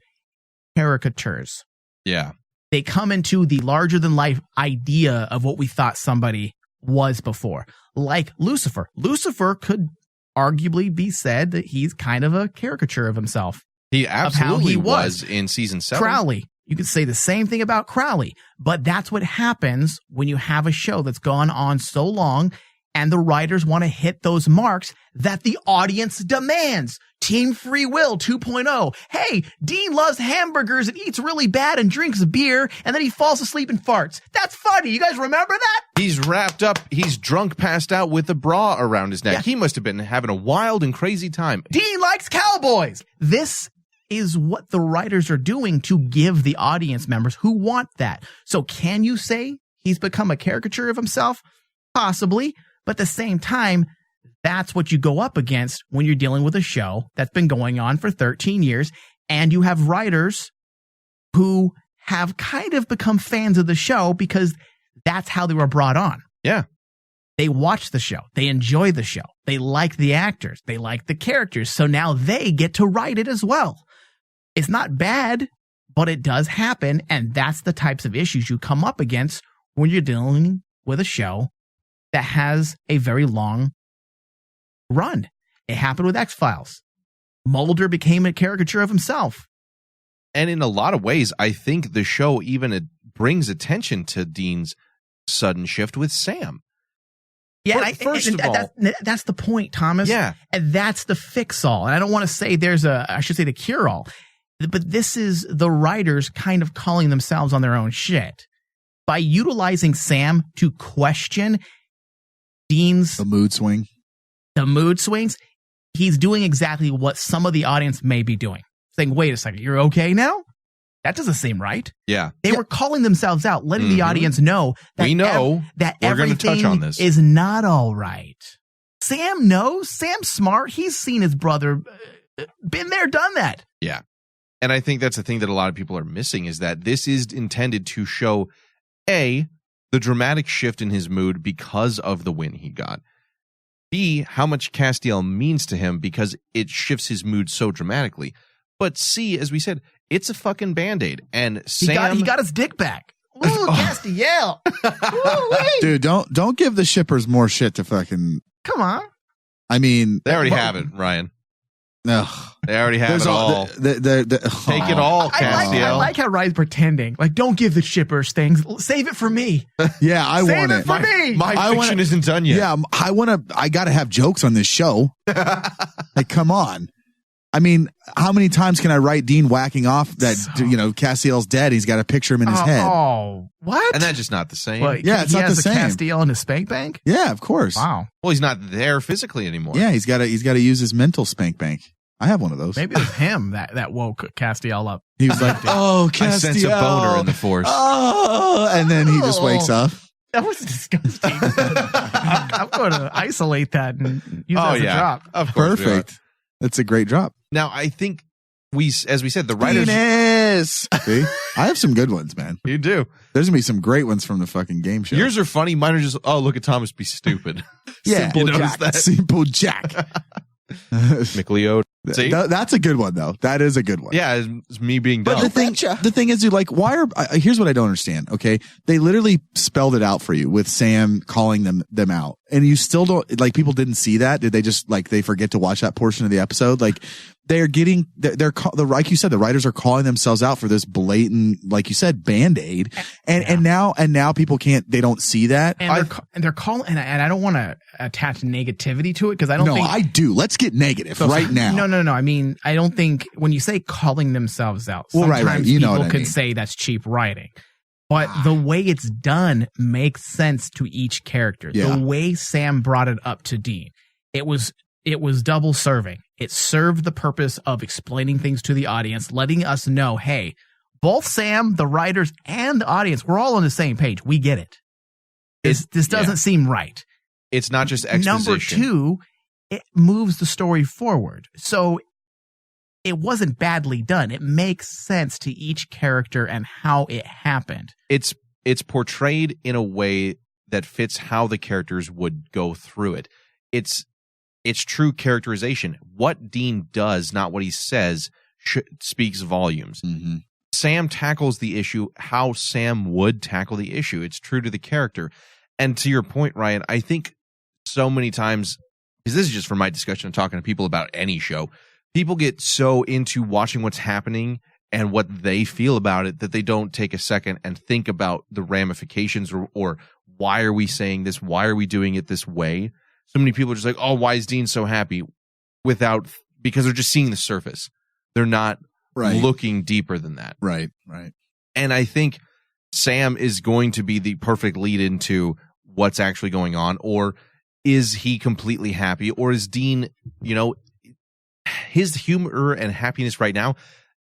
caricatures. Yeah. They come into the larger than life idea of what we thought somebody was before. Like Lucifer. Lucifer could arguably be said that he's kind of a caricature of himself. He absolutely was in season 7. Crowley. You could say the same thing about Crowley, but that's what happens when you have a show that's gone on so long and the writers want to hit those marks that the audience demands. Team Free Will 2.0. Hey, Dean loves hamburgers and eats really bad and drinks beer, and then he falls asleep and farts. That's funny. You guys remember that? He's wrapped up. He's drunk, passed out with a bra around his neck. Yeah. He must have been having a wild and crazy time. Dean likes cowboys. This is what the writers are doing to give the audience members who want that. So can you say he's become a caricature of himself? Possibly. But at the same time, that's what you go up against when you're dealing with a show that's been going on for 13 years, and you have writers who have kind of become fans of the show because that's how they were brought on. Yeah. They watch the show. They enjoy the show. They like the actors. They like the characters. So now they get to write it as well. It's not bad, but it does happen. And that's the types of issues you come up against when you're dealing with a show that has a very long run. It happened with X-Files. Mulder became a caricature of himself. And in a lot of ways, I think the show even brings attention to Dean's sudden shift with Sam. Yeah, First of all, that's the point, Thomas. Yeah. And that's the fix-all. And I don't want to say I should say the cure-all. But this is the writers kind of calling themselves on their own shit. By utilizing Sam to question Dean's... The mood swings, he's doing exactly what some of the audience may be doing. Saying, wait a second, you're okay now? That doesn't seem right. Yeah. They were calling themselves out, letting the audience know that that everything touch on this. is not all right. Sam knows. Sam's smart. He's seen his brother. Been there, done that. Yeah. And I think that's the thing that a lot of people are missing is that this is intended to show, A, the dramatic shift in his mood because of the win he got. B, how much Castiel means to him because it shifts his mood so dramatically. But C, as we said, it's a fucking Band-Aid. And Sam... He got his dick back. Ooh, Castiel. Dude, don't give the shippers more shit to fucking... Come on. I mean... They already have it, Ryan. No. They already have it all. Take it all, Castiel. I like how Ryan's pretending. Like, don't give the shippers things. Save it for me. Yeah, I want it. Save it for me. My fiction isn't done yet. Yeah, I got to have jokes on this show. Like, come on. I mean, how many times can I write Dean whacking off that, Castiel's dead. He's got a picture of him in his head. Oh, what? And that's just not the same. Well, yeah, it's not the same. He has a Castiel in his spank bank? Yeah, of course. Wow. Well, he's not there physically anymore. Yeah, he's got to use his mental spank bank. I have one of those. Maybe it was him that woke Castiel up. He was like, oh, Castiel. I sense a boner in the force. Oh, and then he just wakes up. That was disgusting. I'm going to isolate that and use that as a drop. Of course. Perfect. That's a great drop. Now, I think as we said, the writers... Penis! See? I have some good ones, man. You do. There's going to be some great ones from the fucking game show. Yours are funny. Mine are just, oh, look at Thomas be stupid. Yeah. Simple Jack. Simple Jack. McLeod. See? That's a good one, though. That is a good one. Yeah, it's me being dumb. But the thing is, dude, like, here's what I don't understand, okay? They literally spelled it out for you with Sam calling them out. And you still don't, like, people didn't see that? Did they just, like, they forget to watch that portion of the episode? Like, like you said, the writers are calling themselves out for this blatant, like you said, Band-Aid. And now people they don't see that. And they're calling, and I don't want to attach negativity to it because I don't think. No, I do. Let's get negative right now. No. I mean, I don't think when you say calling themselves out, sometimes people could say that's cheap writing. But the way it's done makes sense to each character. Yeah. The way Sam brought it up to Dean, it was double serving. It served the purpose of explaining things to the audience, letting us know, hey, both Sam, the writers, and the audience, we're all on the same page. We get it. This doesn't seem right. It's not just exposition. Number two, it moves the story forward. So it wasn't badly done. It makes sense to each character and how it happened. It's portrayed in a way that fits how the characters would go through it. It's true characterization. What Dean does, not what he says, speaks volumes. Mm-hmm. Sam tackles the issue how Sam would tackle the issue. It's true to the character. And to your point, Ryan, I think so many times, because this is just from my discussion of talking to people about any show, people get so into watching what's happening and what they feel about it that they don't take a second and think about the ramifications or why are we saying this? Why are we doing it this way? So many people are just like, oh, why is Dean so happy? Because they're just seeing the surface. They're not looking deeper than that. Right. And I think Sam is going to be the perfect lead into what's actually going on. Or is he completely happy? Or is Dean, his humor and happiness right now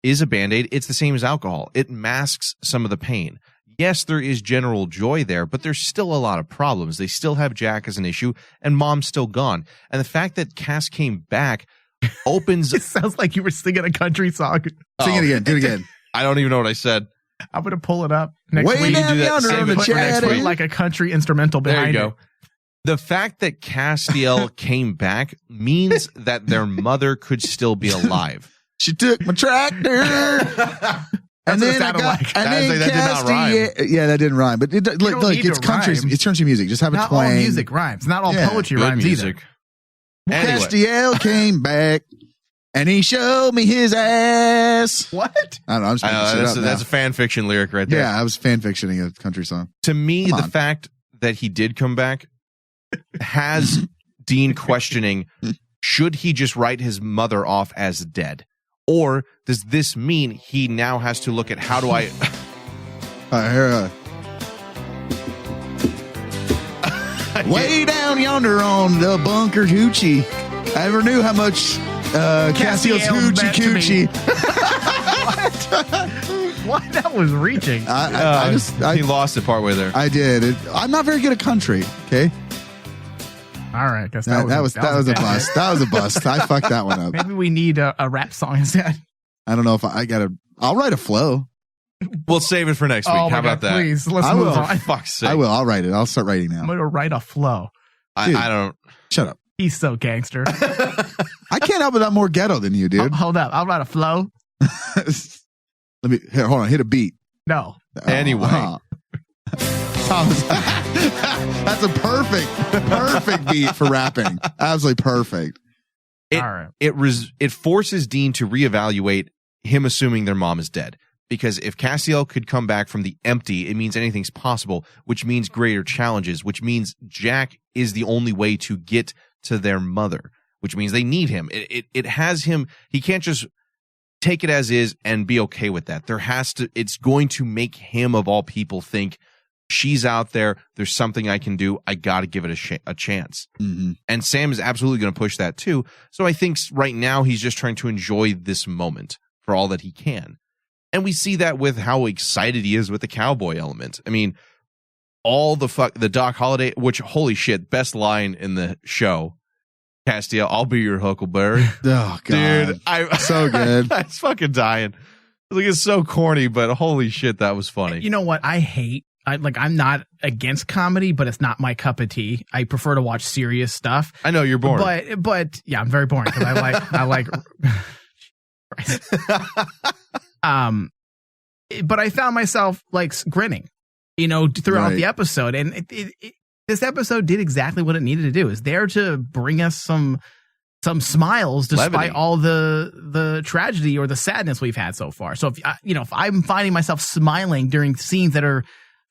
is a Band-Aid. It's the same as alcohol. It masks some of the pain. Yes, there is general joy there, but there's still a lot of problems. They still have Jack as an issue, and Mom's still gone. And the fact that Cass came back opens... It sounds like you were singing a country song. Sing it again. Do it again. I don't even know what I said. I'm going to pull it up next Way week. down yonder on the chat. Put like a country instrumental behind There you go. The fact that Castiel came back means that their mother could still be alive. She took my tractor. And then I got, like. and then that did not rhyme. Yeah, that didn't rhyme. But it's country. It's country music. Just have a not twang. all music rhymes. Not all poetry Good rhymes music. either. Anyway. Castiel came back, and he showed me his ass. What? I don't know. I'm just making shit up now. That's a fan fiction lyric right there. Yeah, I was fan fictioning a country song. To me, the fact that he did come back has Dean questioning, should he just write his mother off as dead? Or does this mean he now has to look at how do I... Way down yonder on the bunker hoochie. I never knew how much Castiel's hoochie coochie. What? That was reaching. He lost it partway there. I did. I'm not very good at country. Okay. All right. I guess That was a bust. That was a bust. I fucked that one up. Maybe we need a rap song instead. I don't know if I'll write a flow. We'll save it for next week. How about that? Please, let's I move will. on. Fuck's sake. I will. I'll write it. I'll start writing now. I'm going to write a flow. Dude, I don't... Shut up. He's so gangster. I can't help it. I'm more ghetto than you, dude. Hold up. I'll write a flow. Hold on. Hit a beat. No. Anyway. Thomas, that's a perfect beat for rapping. Absolutely perfect. All right. It forces Dean to reevaluate him assuming their mom is dead. Because if Castiel could come back from the empty, it means anything's possible, which means greater challenges, which means Jack is the only way to get to their mother, which means they need him. It has him. He can't just take it as is and be okay with that. It's going to make him of all people think she's out there. There's something I can do. I got to give it a chance. Mm-hmm. And Sam is absolutely going to push that too. So I think right now he's just trying to enjoy this moment for all that he can. And we see that with how excited he is with the cowboy element. I mean, all the Doc Holliday, which, holy shit, best line in the show. Castiel, I'll be your Huckleberry. Oh, God. Dude, so good. I was fucking dying. Like, it's so corny, but holy shit, that was funny. You know what? I'm not against comedy, but it's not my cup of tea. I prefer to watch serious stuff. I know you're boring. But yeah, I'm very boring because I like but I found myself like grinning, throughout the episode, and this episode did exactly what it needed to do. It's there to bring us some smiles despite levity. all the tragedy or the sadness we've had so far. So if I'm finding myself smiling during scenes that are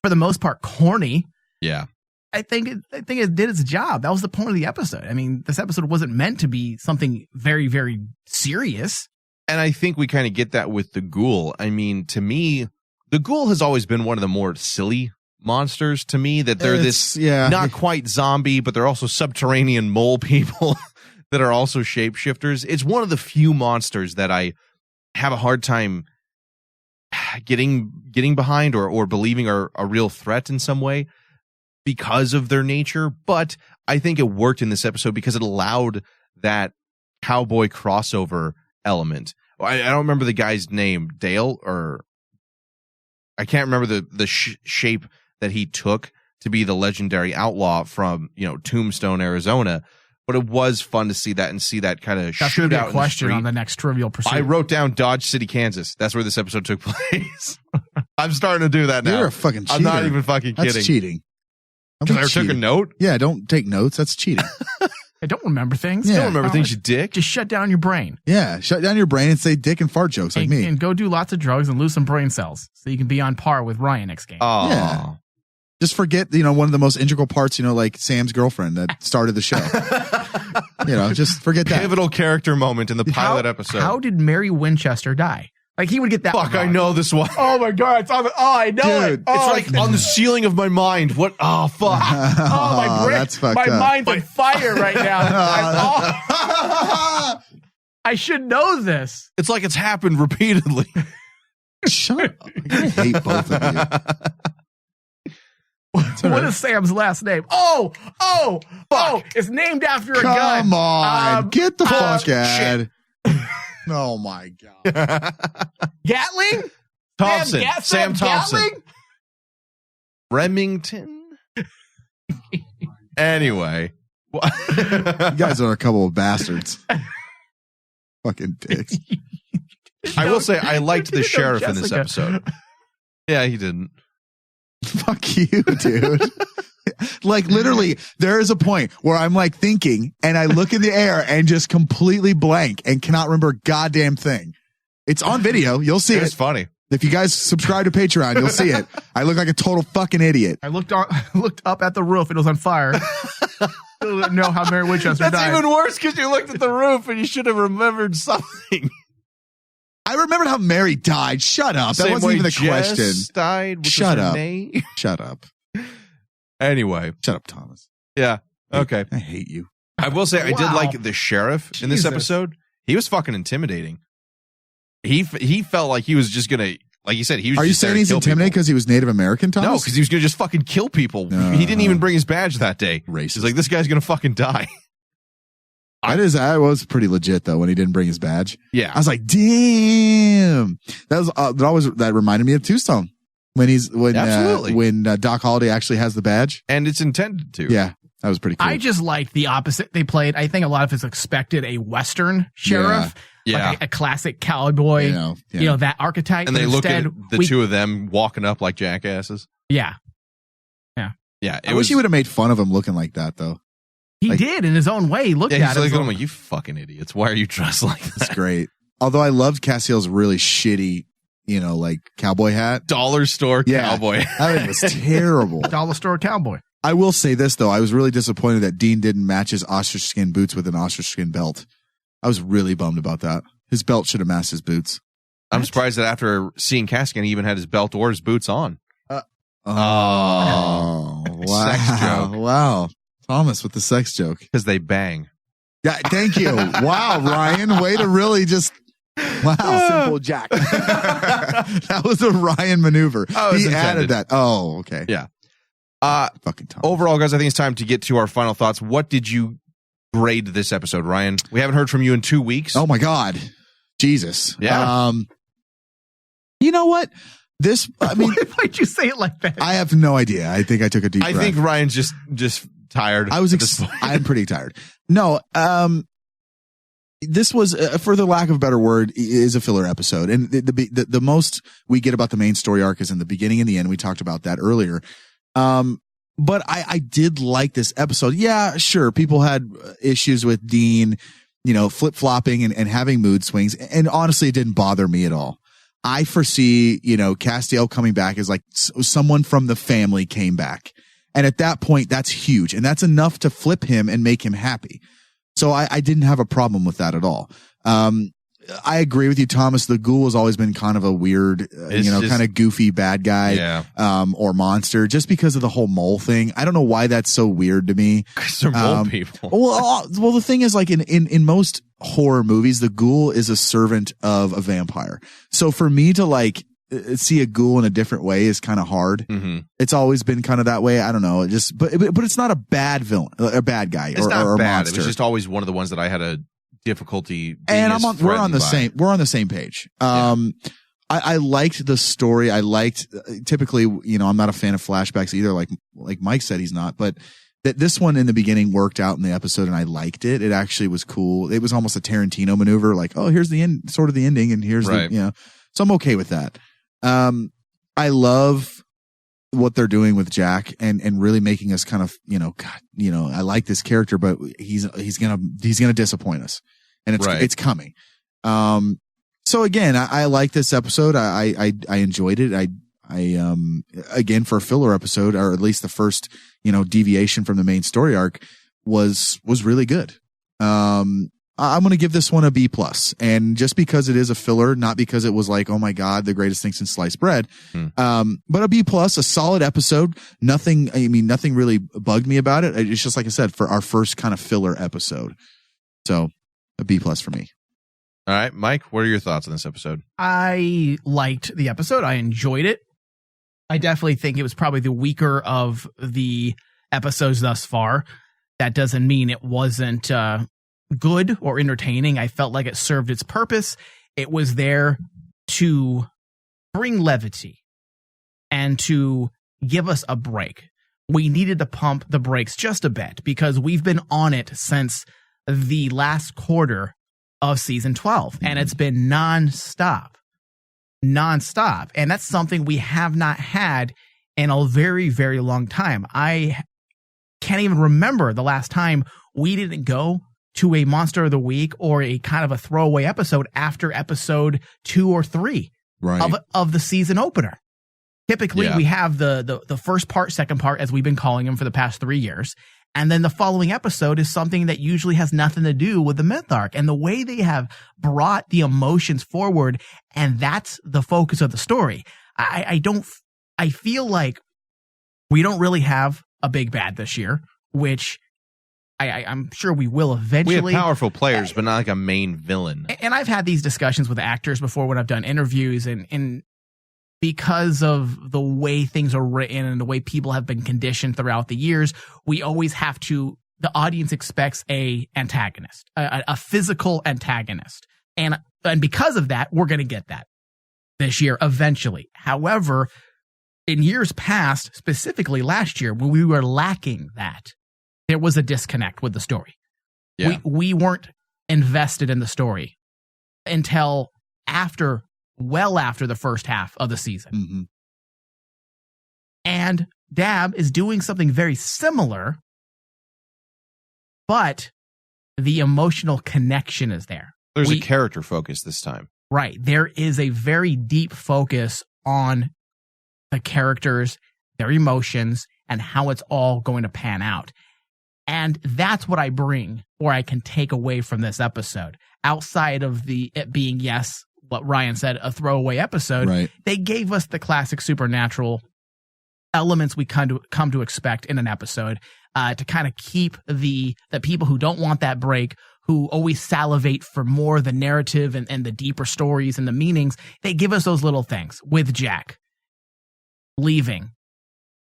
for the most part corny, yeah, I think it did its job. That was the point of the episode. I mean, this episode wasn't meant to be something very, very serious. And I think we kind of get that with the Ghoul. I mean, to me, the Ghoul has always been one of the more silly monsters to me, that they're not quite zombie, but they're also subterranean mole people that are also shapeshifters. It's one of the few monsters that I have a hard time getting behind or believing are a real threat in some way because of their nature. But I think it worked in this episode because it allowed that cowboy crossover element. I don't remember the guy's name, Dale, or I can't remember the shape that he took to be the legendary outlaw from Tombstone, Arizona. But it was fun to see that and see that kind of That's going to be shootout a question on the next Trivial Pursuit. I wrote down Dodge City, Kansas. That's where this episode took place. I'm starting to do that now. You're a fucking cheater. I'm not even fucking kidding. That's cheating. Because I took a note? Yeah, don't take notes. That's cheating. I don't remember things. Yeah. Don't remember things, you dick. Just shut down your brain. Yeah, shut down your brain and say dick and fart jokes like me. And go do lots of drugs and lose some brain cells so you can be on par with Ryan next game. Oh. Yeah. Just forget, one of the most integral parts, like Sam's girlfriend that started the show. Just forget that. Pivotal character moment in the pilot episode. How did Mary Winchester die? Like, he would get that. Fuck, I know this one. Oh my God. It's on the, I know Dude, it. Oh, it's like on the ceiling of my mind. What? Oh, fuck. my brain. That's fucked my up. mind's on fire right now. I should know this. It's like it's happened repeatedly. Shut up. I hate both of you. What is Sam's last name? Oh, it's named after a gun. Come on. Get the fuck out. Oh my God. Gatling? Thompson. Sam Thompson. Gatling? Remington. Anyway. You guys are a couple of bastards. Fucking dicks. I will say I liked the You know sheriff in this Jessica. episode. Yeah, he didn't. Fuck you, dude. Like literally, there is a point where I'm like thinking and I look in the air and just completely blank and cannot remember a goddamn thing. It's on video. You'll see It's it. funny. If you guys subscribe to Patreon, you'll see it. I look like a total fucking idiot. I looked up at the roof. It was on fire. Still didn't know how Mary Winchester That's died. even worse because you looked at the roof and you should have remembered something. I remembered how Mary died. Shut up. That Same wasn't way even the Jess question. died. Which Shut was her up. name. Shut up. Anyway. Shut up, Thomas. Yeah. Okay. I hate you. I will say I did Wow. like the sheriff in this Jesus. episode. He was fucking intimidating. He felt like he was just gonna, like you said, he was. Are you just there saying to he's kill intimidated people. because he was Native American, Thomas? No, because he was gonna just fucking kill people. He didn't even bring his badge that day. Racist. He's like, this guy's gonna fucking die. That was pretty legit though when he didn't bring his badge. Yeah. I was like, damn. That reminded me of Tombstone Absolutely. when Doc Holliday actually has the badge. And it's intended to. Yeah, that was pretty cool. I just liked the opposite they played. I think a lot of us expected a Western sheriff, Yeah. like a classic cowboy, You know, that archetype. And but they look at instead, the two of them walking up like jackasses. Yeah, Yeah. I wish he would have made fun of him looking like that though. he Like- did in his own way. He looked Yeah, at he's it. like, you fucking idiots. Why are you dressed like this? That's great. Although I loved Cassiel's really shitty, like cowboy hat. Dollar store Yeah. cowboy. That was terrible. Dollar store cowboy. I will say this though. I was really disappointed that Dean didn't match his ostrich skin boots with an ostrich skin belt. I was really bummed about that. His belt should have matched his boots. I'm surprised that after seeing Cascan, he even had his belt or his boots on. Oh, wow. Sex joke. Wow. Thomas with the sex joke. Because they bang. Yeah, thank you. Wow, Ryan. Way to really just. Wow. Simple Jack. That was a Ryan maneuver. Oh, it was He intended. added that. Oh, okay. Yeah. Fucking Thomas. Overall, guys, I think it's time to get to our final thoughts. What did you grade this episode, Ryan? We haven't heard from you in 2 weeks. Oh, my God. Jesus. Yeah. You know what? I mean, Why'd you say it like that? I have no idea. I think I took a deep I breath. think Ryan's just tired. I was. at this point. I'm pretty tired. No. This was, for the lack of a better word, is a filler episode, and the most we get about the main story arc is in the beginning and the end. We talked about that earlier. But I did like this episode. Yeah, sure. People had issues with Dean, flip flopping and having mood swings, and honestly, it didn't bother me at all. I foresee, Castiel coming back as like someone from the family came back. And at that point, that's huge. And that's enough to flip him and make him happy. So I didn't have a problem with that at all. I agree with you, Thomas. The Ghoul has always been kind of a weird, kind of goofy bad guy, or monster just because of the whole mole thing. I don't know why that's so weird to me. Because they're mole people. Well, the thing is, like in most horror movies, the Ghoul is a servant of a vampire. So for me to see a Ghoul in a different way is kind of hard. Mm-hmm. It's always been kind of that way. I don't know. But it's not a bad villain, a bad guy, It's or not a bad. monster. It was just always one of the ones that I had a difficulty being And as we're on the threatened by. we're on the same page. I liked the story. I liked, typically, I'm not a fan of flashbacks either. Like Mike said, he's not, but this one in the beginning worked out in the episode and I liked it. It actually was cool. It was almost a Tarantino maneuver. Like, oh, here's the end, sort of the ending. And here's Right. so I'm okay with that. I love what they're doing with Jack and really making us kind of, I like this character, but he's going to disappoint us, and it's coming. So again, I like this episode. I enjoyed it. I again, for a filler episode, or at least the first, deviation from the main story arc was really good. I'm going to give this one a B+, and just because it is a filler, not because it was like, oh my God, the greatest thing since sliced bread. But a B+, a solid episode. Nothing really bugged me about it. It's just, like I said, for our first kind of filler episode. So a B+ for me. All right, Mike, what are your thoughts on this episode? I liked the episode. I enjoyed it. I definitely think it was probably the weaker of the episodes thus far. That doesn't mean it wasn't good or entertaining. I felt like it served its purpose. It was there to bring levity and to give us a break. we needed to pump the brakes just a bit because we've been on it since the last quarter of season 12, and it's been nonstop. And that's something we have not had in a very, very long time. I can't even remember the last time we didn't go to a Monster of the Week or a kind of a throwaway episode after episode 2 or 3 of the season opener. Typically, we have the first part, second part, as we've been calling them for the past 3 years. And then the following episode is something that usually has nothing to do with the myth arc. And the way they have brought the emotions forward, and that's the focus of the story. I feel like we don't really have a big bad this year, which I'm sure we will eventually. We have powerful players, but not like a main villain. And I've had these discussions with actors before when I've done interviews, and because of the way things are written and the way people have been conditioned throughout the years, we always have to, the audience expects a antagonist, a physical antagonist. And because of that, we're going to get that this year eventually. However, in years past, specifically last year, when we were lacking that, there was a disconnect with the story. Yeah. We weren't invested in the story until well after the first half of the season. Mm-hmm. And Dab is doing something very similar, but the emotional connection is there. There's a character focus this time. Right. There is a very deep focus on the characters, their emotions, and how it's all going to pan out. And that's what I bring, or I can take away from this episode. Outside of it being, yes, what Ryan said, a throwaway episode, right. They gave us the classic supernatural elements we come to expect in an episode to kind of keep the people who don't want that break, who always salivate for more, the narrative and the deeper stories and the meanings. They give us those little things with Jack leaving,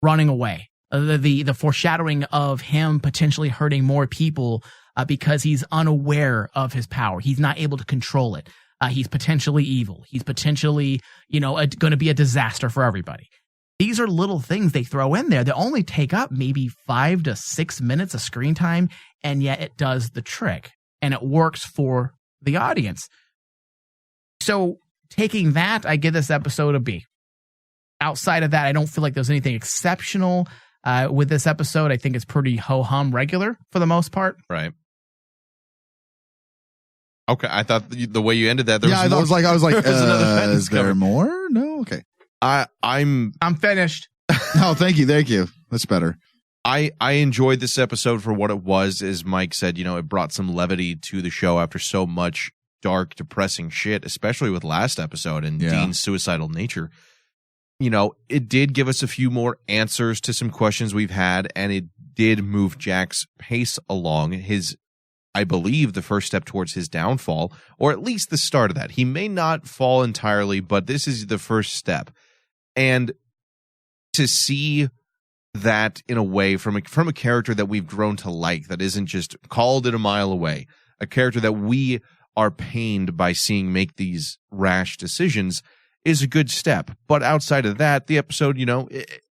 running away, the foreshadowing of him potentially hurting more people because he's unaware of his power. He's not able to control it. He's potentially evil. He's potentially, going to be a disaster for everybody. These are little things they throw in there that only take up maybe 5 to 6 minutes of screen time, and yet it does the trick, and it works for the audience. So taking that, I give this episode a B. Outside of that, I don't feel like there's anything exceptional with this episode. I think it's pretty ho-hum regular for the most part. Right. Okay, I thought the way you ended that, there was more. I was like, is there more? No, okay. I'm finished. No, thank you. That's better. I enjoyed this episode for what it was. As Mike said, it brought some levity to the show after so much dark, depressing shit, especially with last episode and Dean's suicidal nature. It did give us a few more answers to some questions we've had, and it did move Jack's pace along. I believe, the first step towards his downfall, or at least the start of that. He may not fall entirely, but this is the first step. And to see that in a way from a character that we've grown to like, that isn't just called it a mile away, a character that we are pained by seeing make these rash decisions, is a good step. But outside of that, the episode,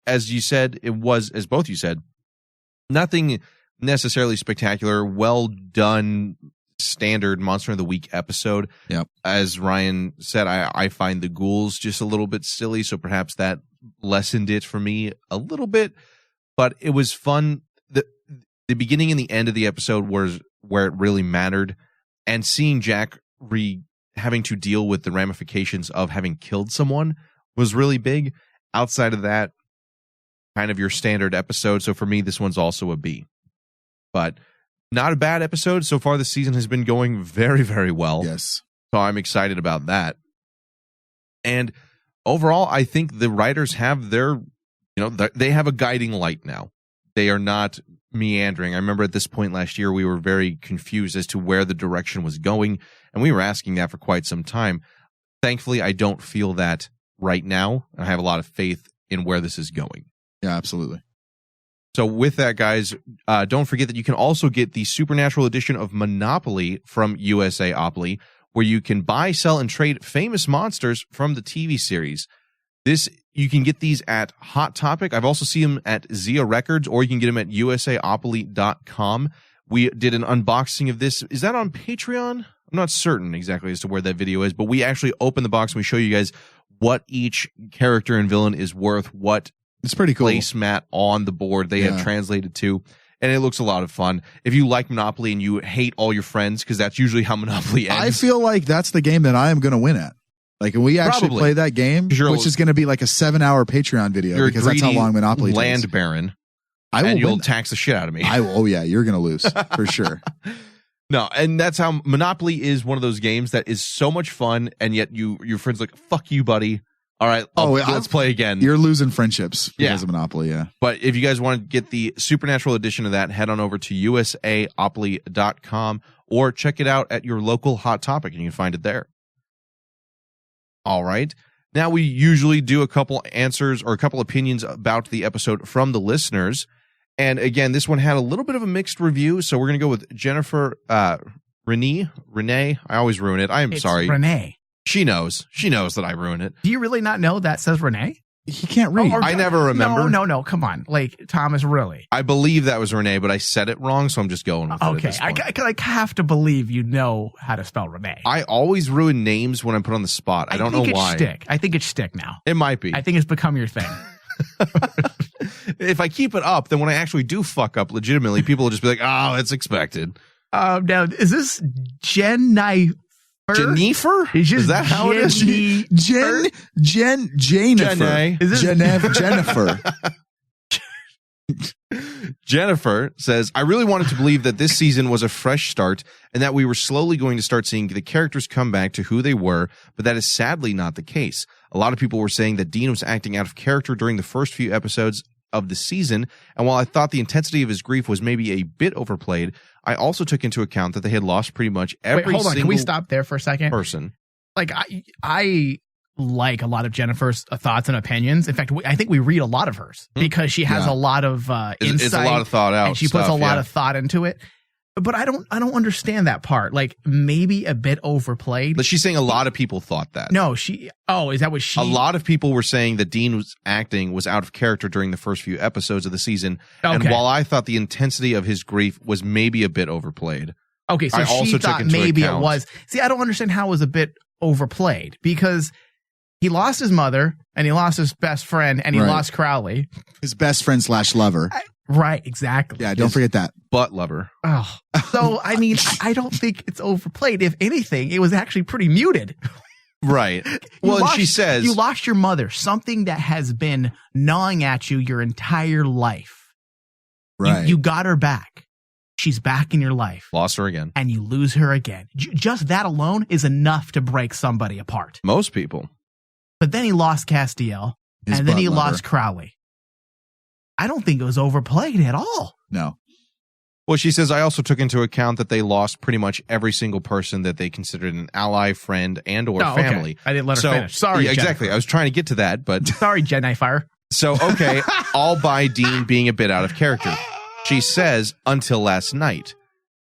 as you said, it was, as both you said, nothing necessarily spectacular, well done, standard Monster of the Week episode. Yep. As Ryan said, I find the ghouls just a little bit silly, so perhaps that lessened it for me a little bit, but it was fun. The beginning and the end of the episode was where it really mattered, and seeing Jack having to deal with the ramifications of having killed someone was really big. Outside of that, kind of your standard episode, so for me, this one's also a B. But not a bad episode. So far, this season has been going very, very well. Yes. So I'm excited about that. And overall, I think the writers have they have a guiding light now. They are not meandering. I remember at this point last year, we were very confused as to where the direction was going. And we were asking that for quite some time. Thankfully, I don't feel that right now. I have a lot of faith in where this is going. Yeah, absolutely. So with that, guys, don't forget that you can also get the Supernatural edition of Monopoly from USAopoly, where you can buy, sell, and trade famous monsters from the TV series. You can get these at Hot Topic. I've also seen them at Zia Records, or you can get them at USAopoly.com. We did an unboxing of this. Is that on Patreon? I'm not certain exactly as to where that video is, but we actually open the box and we show you guys what each character and villain is worth, what it's pretty cool placemat on the board they have translated to, and it looks a lot of fun. If you like Monopoly and you hate all your friends, because that's usually how Monopoly ends. I feel like that's the game that I am going to win at. Like, when we actually play that game, which is going to be like a 7-hour Patreon video, because that's how long Monopoly takes. Land baron. You'll tax the shit out of me. Oh yeah, you're going to lose for sure. No, and that's how Monopoly is one of those games that is so much fun, and yet your friend's like, fuck you, buddy. All right, let's play again. You're losing friendships because of Monopoly, yeah. But if you guys want to get the Supernatural edition of that, head on over to USAopoly.com or check it out at your local Hot Topic, and you can find it there. All right. Now we usually do a couple answers or a couple opinions about the episode from the listeners. And again, this one had a little bit of a mixed review. So we're going to go with Jennifer, Renee. I always ruin it. I'm sorry. Renee. She knows that I ruin it. Do you really not know that says Renee? He can't read. I never remember. No. Come on. Like, Thomas, really. I believe that was Renee, but I said it wrong, so I'm just going with it. Okay. I have to believe you know how to spell Renee. I always ruin names when I'm put on the spot. I don't know why. I think it's shtick now. It might be. I think it's become your thing. If I keep it up, then when I actually do fuck up legitimately, people will just be like, oh, it's expected. Now, is this Jennifer? Is that how it is? Jennifer. Jennifer says, I really wanted to believe that this season was a fresh start and that we were slowly going to start seeing the characters come back to who they were, but that is sadly not the case. A lot of people were saying that Dean was acting out of character during the first few episodes of the season, and while I thought the intensity of his grief was maybe a bit overplayed, I also took into account that they had lost pretty much every Wait, hold on. single Can we stop there for a second? person. Like, I like a lot of Jennifer's thoughts and opinions. In fact, I think we read a lot of hers because she has a lot of insight. It's a lot of thought out, and she puts a lot of thought into it. But I don't understand that part. Like, maybe a bit overplayed. But she's saying a lot of people thought that. No, is that what she? A lot of people were saying that Dean's acting was out of character during the first few episodes of the season. Okay. And while I thought the intensity of his grief was maybe a bit overplayed. Okay, so she thought maybe it was. See, I don't understand how it was a bit overplayed because he lost his mother and he lost his best friend and he lost Crowley. His best friend / lover. Right, exactly. Yeah, don't forget that. Butt lover. Oh, so I mean, I don't think it's overplayed. If anything, it was actually pretty muted. Right. Well, she says you lost your mother, something that has been gnawing at you your entire life. Right. You got her back. She's back in your life. Lost her again. And you lose her again. Just that alone is enough to break somebody apart. Most people. But then he lost Castiel, and then he lost Crowley. I don't think it was overplayed at all. No. Well, she says, I also took into account that they lost pretty much every single person that they considered an ally, friend, and or family. Okay. I didn't let her finish. Sorry, yeah, exactly. I was trying to get to that, but... Sorry, Jennifer. So, okay, I'll buy Dean being a bit out of character. She says, until last night.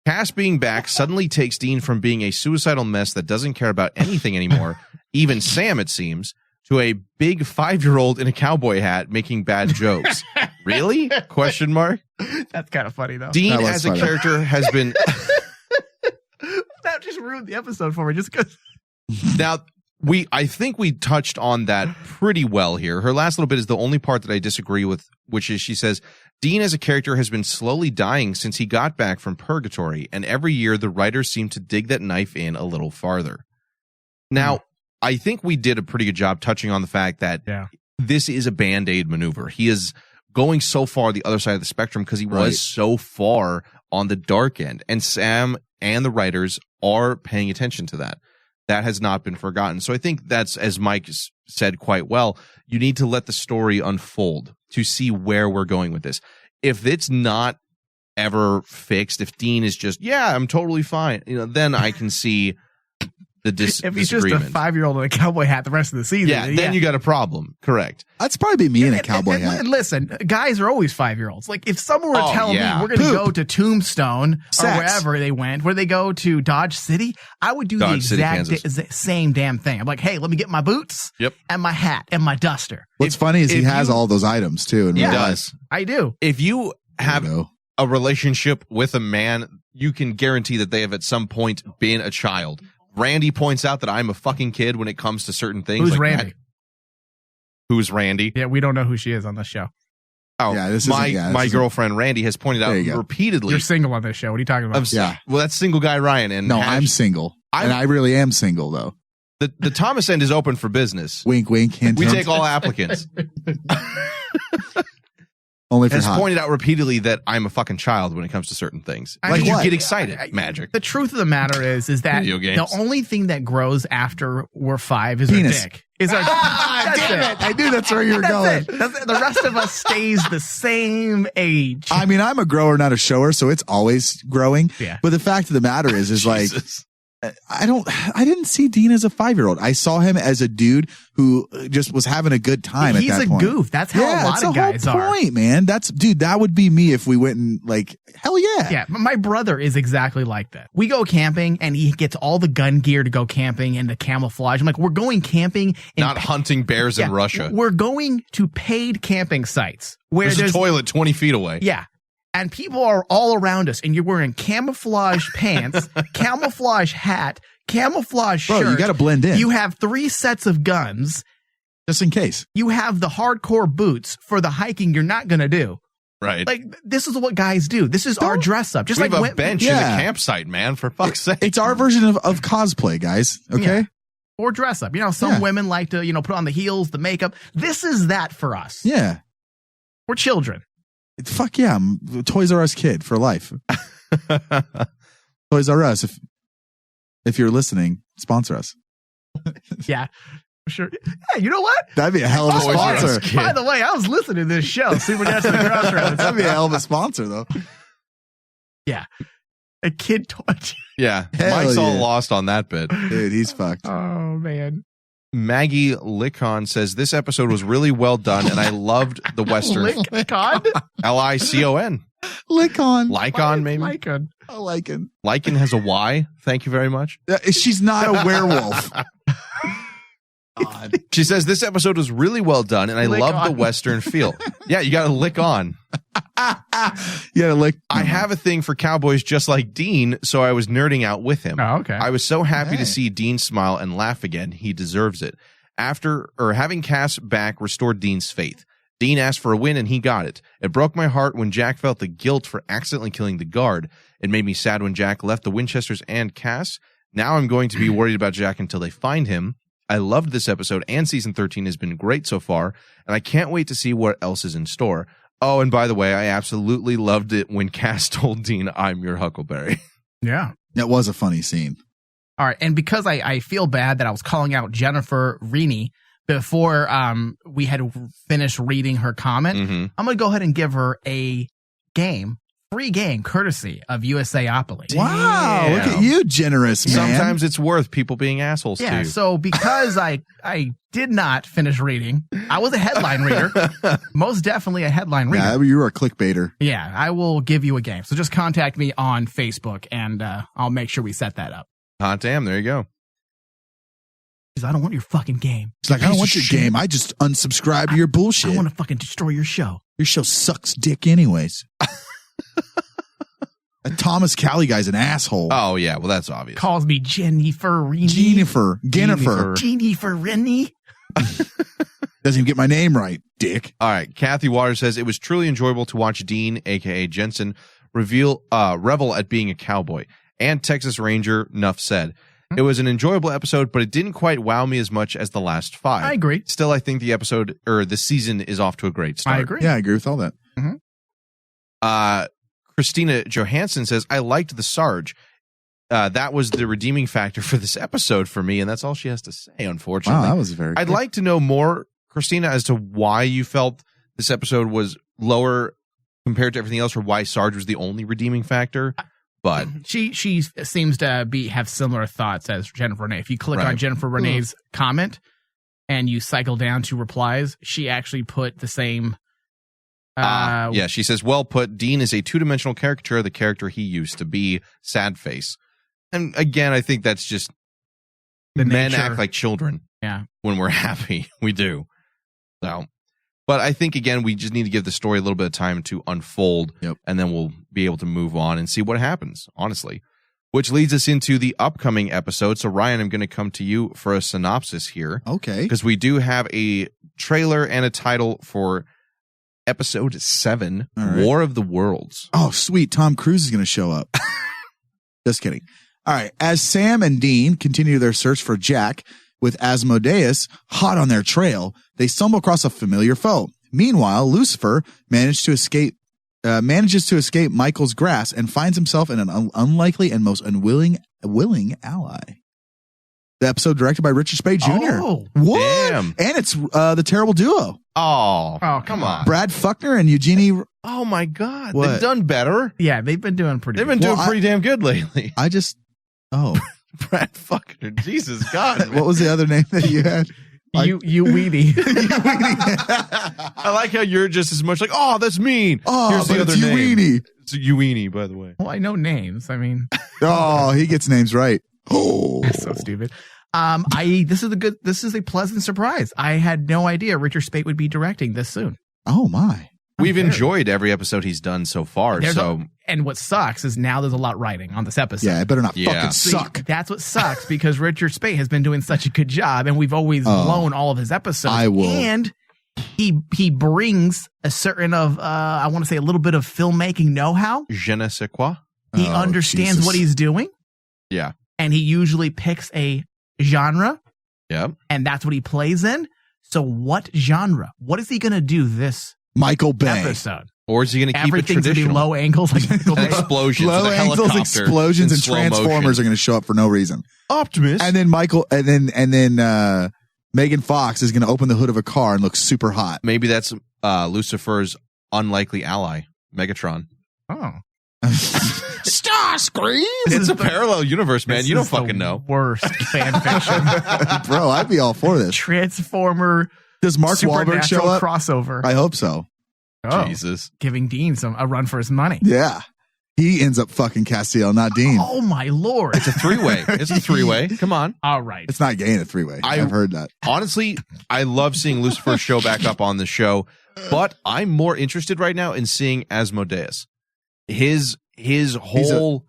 Cass being back suddenly takes Dean from being a suicidal mess that doesn't care about anything anymore, even Sam, it seems, to a big 5-year-old in a cowboy hat making bad jokes. Really? Question mark. That's kind of funny, though. Dean as a character has been... That just ruined the episode for me, just because... Now, I think we touched on that pretty well here. Her last little bit is the only part that I disagree with, which is she says, Dean as a character has been slowly dying since he got back from purgatory, and every year the writers seem to dig that knife in a little farther. Now, I think we did a pretty good job touching on the fact that this is a Band-Aid maneuver. He is going so far the other side of the spectrum because he was so far on the dark end. And Sam and the writers are paying attention to that. That has not been forgotten. So I think that's, as Mike said quite well, you need to let the story unfold to see where we're going with this. If it's not ever fixed, if Dean is just, I'm totally fine, then I can see the If he's just a disagreement. 5-year-old in a cowboy hat the rest of the season, Yeah, then you got a problem. Correct. That's probably me in a cowboy hat. And listen, guys are always 5-year-olds. Like if someone were to Oh, tell yeah. me we're going to Poop. go to Tombstone Sex. or wherever they went, where they go to Dodge City, I would do Dodge City, the exact Kansas. same damn thing. I'm like, hey, let me get my boots Yep. and my hat and my duster. What's funny is he if has you- all those items too. In Yeah. real He life. does. I do. If you have Weirdo. a relationship with a man, you can guarantee that they have at some point been a child. Randy points out that I'm a fucking kid when it comes to certain things. Who's like Randy? that. Who's Randy? Yeah, we don't know who she is on this show. Oh, Yeah, this my isn't- yeah, this my isn't- girlfriend Randy has pointed out There you go. repeatedly. You're single on this show. What are you talking about? Yeah. Well, that's single guy Ryan. And No, I'm single. And I really am single though. the Thomas end is open for business. Wink, wink, hint, We hint. take all applicants. Only for Has hot. pointed out repeatedly that I'm a fucking child when it comes to certain things. I Like mean, you what? get excited. Magic. The truth of the matter is that Video games. the only thing that grows after we're 5 is Penis. our dick. Is our that's Damn it. I knew that's where you were That's going. it. That's it. The rest of us stays the same age. I mean, I'm a grower, not a shower, so it's always growing. Yeah. But the fact of the matter is like, Jesus. I didn't see Dean as a 5-year-old. I saw him as a dude who just was having a good time He's at that a point. goof. That's how a lot it's of the guys whole are. point, man. That would be me if we went and like, hell yeah. Yeah, but my brother is exactly like that. We go camping and he gets all the gun gear to go camping and the camouflage. I'm like, we're going camping in Not hunting bears in Russia. We're going to paid camping sites where There's a toilet 20 feet away. Yeah. And people are all around us and you're wearing camouflage pants, camouflage hat, camouflage Bro, shirt. you got to blend in You have 3 sets of guns. just in case. You have the hardcore boots for the hiking you're not going to do. Right. Like, this is what guys do. This is our dress up. Just we like have a women- bench in Yeah. the campsite, man, for fuck's sake. It's our version of cosplay, guys. Okay. Yeah. Or dress up. You know, some Yeah. women like to, put on the heels, the makeup. This is that for us. Yeah. We're children. Fuck yeah. I'm a Toys R Us kid for life. Toys R Us. If you're listening, sponsor us. Yeah. Sure. Hey, you know what? That'd be a hell of a Toys R Us sponsor. kid. By the way, I was listening to this show, Supernatural Crossroads. That'd be a hell of a sponsor, though. Yeah. A kid toy. Yeah. Hell Mike's all yeah. lost on that bit. Dude, he's fucked. Oh, man. Maggie Lickon says this episode was really well done and I loved the Western. Lickon? L-I-C-O-N. Lycon. Lycon, maybe? Lycon. I like him. Lycan has a Y. Thank you very much. She's not a werewolf. God. She says this episode was really well done and I Lick love the on. Western feel. Yeah, you got to lick on. You gotta lick. I have a thing for cowboys just like Dean, so I was nerding out with him. Oh, okay. I was so happy Hey. to see Dean smile and laugh again. He deserves it. Having Cass back restored Dean's faith. Dean asked for a win and he got it. It broke my heart when Jack felt the guilt for accidentally killing the guard. It made me sad when Jack left the Winchesters and Cass. Now I'm going to be worried about Jack until they find him. I loved this episode and season 13 has been great so far, and I can't wait to see what else is in store. Oh, and by the way, I absolutely loved it when Cass told Dean, I'm your Huckleberry. Yeah. That was a funny scene. All right. And because I feel bad that I was calling out Jennifer Rini before we had finished reading her comment, Mhm. I'm going to go ahead and give her a free game, courtesy of USAopoly. Wow, look Damn. at you, generous man. Sometimes it's worth people being assholes to Yeah, you. so because I did not finish reading, I was a headline reader. Most definitely a headline reader. Yeah, you were a clickbaiter. Yeah, I will give you a game. So just contact me on Facebook and I'll make sure we set that up. Hot damn, there you go. Because I don't want your fucking game. It's like, I don't want your game. I just unsubscribe to your bullshit. I want to fucking destroy your show. Your show sucks dick anyways. That Thomas Callie guy's an asshole. Oh, yeah, well, that's obvious. Calls me Jennifer Rini. Jennifer. Jennifer Rini. Doesn't even get my name right, dick. All right, Kathy Waters says, it was truly enjoyable to watch Dean, a.k.a. Jensen, revel at being a cowboy. And Texas Ranger, Nuff said. It was an enjoyable episode, but it didn't quite wow me as much as the last 5. I agree. Still, I think the season is off to a great start. I agree. Yeah, I agree with all that. Christina Johansson says, I liked the Sarge. That was the redeeming factor for this episode for me, and that's all she has to say, unfortunately. Wow, that was very I'd good. like to know more, Christina, as to why you felt this episode was lower compared to everything else, or why Sarge was the only redeeming factor. But she seems to have similar thoughts as Jennifer Renee. If you click on Jennifer Renee's comment and you cycle down to replies, she actually put the same. She says, well put, Dean is a two-dimensional caricature of the character he used to be, sad face. And again, I think that's just the men nature. act like children. Yeah. When we're happy, we do. So, but I think, again, we just need to give the story a little bit of time to unfold, and then we'll be able to move on and see what happens, honestly. Which leads us into the upcoming episode. So, Ryan, I'm going to come to you for a synopsis here. Okay. Because we do have a trailer and a title for Episode 7, War of the Worlds. Oh, sweet. Tom Cruise is going to show up. Just kidding. All right. As Sam and Dean continue their search for Jack, with Asmodeus hot on their trail, they stumble across a familiar foe. Meanwhile, Lucifer manages to escape Michael's grasp and finds himself in an unlikely and most willing ally. The episode directed by Richard Spade Jr. Oh, what? Damn. And it's the terrible duo. Oh, come on. Brad Fuckner and Eugenie. Oh my God. What? They've done better. Yeah, they've been doing pretty They've been doing pretty damn good lately. I just, Brad Fuckner. Jesus God. What was the other name that you had? You weenie. I like how you're just as much like, oh, that's mean. Oh, here's the other name. Eugenie. It's Eugenie, by the way. Well, I know names. I mean, oh, he gets names right. Oh, so stupid. This is a pleasant surprise. I had no idea Richard Spate would be directing this soon. Oh my. We've enjoyed every episode he's done so far. And what sucks is now there's a lot riding on this episode. Yeah, it better not fucking suck. That's what sucks because Richard Spate has been doing such a good job, and we've always blown all of his episodes. I will. And he brings a certain I want to say a little bit of filmmaking know-how. Je ne sais quoi. He understands what he's doing. Yeah. And he usually picks a genre. Yeah. And that's what he plays in. So what genre? What is he going to do this Michael Bay episode? Or is he going to keep it Everything's traditional? Gonna be low angles like Michael Bay. Explosions. Low with a angles, helicopter explosions, in and slow Transformers motion. are going to show up for no reason. Optimus. And then Megan Fox is going to open the hood of a car and look super hot. Maybe that's Lucifer's unlikely ally, Megatron. Oh. Starscream. It's a parallel universe, man. You don't fucking know. Worst fan fiction. Bro, I'd be all for this. Transformer. Does Mark Wahlberg show up? Crossover. I hope so. Oh, Jesus. Giving Dean a run for his money. Yeah. He ends up fucking Castiel, not Dean. Oh my Lord. It's a three-way. It's a three-way. Come on. All right. It's not gay in a three-way. I've heard that. Honestly, I love seeing Lucifer show back up on the show, but I'm more interested right now in seeing Asmodeus. His whole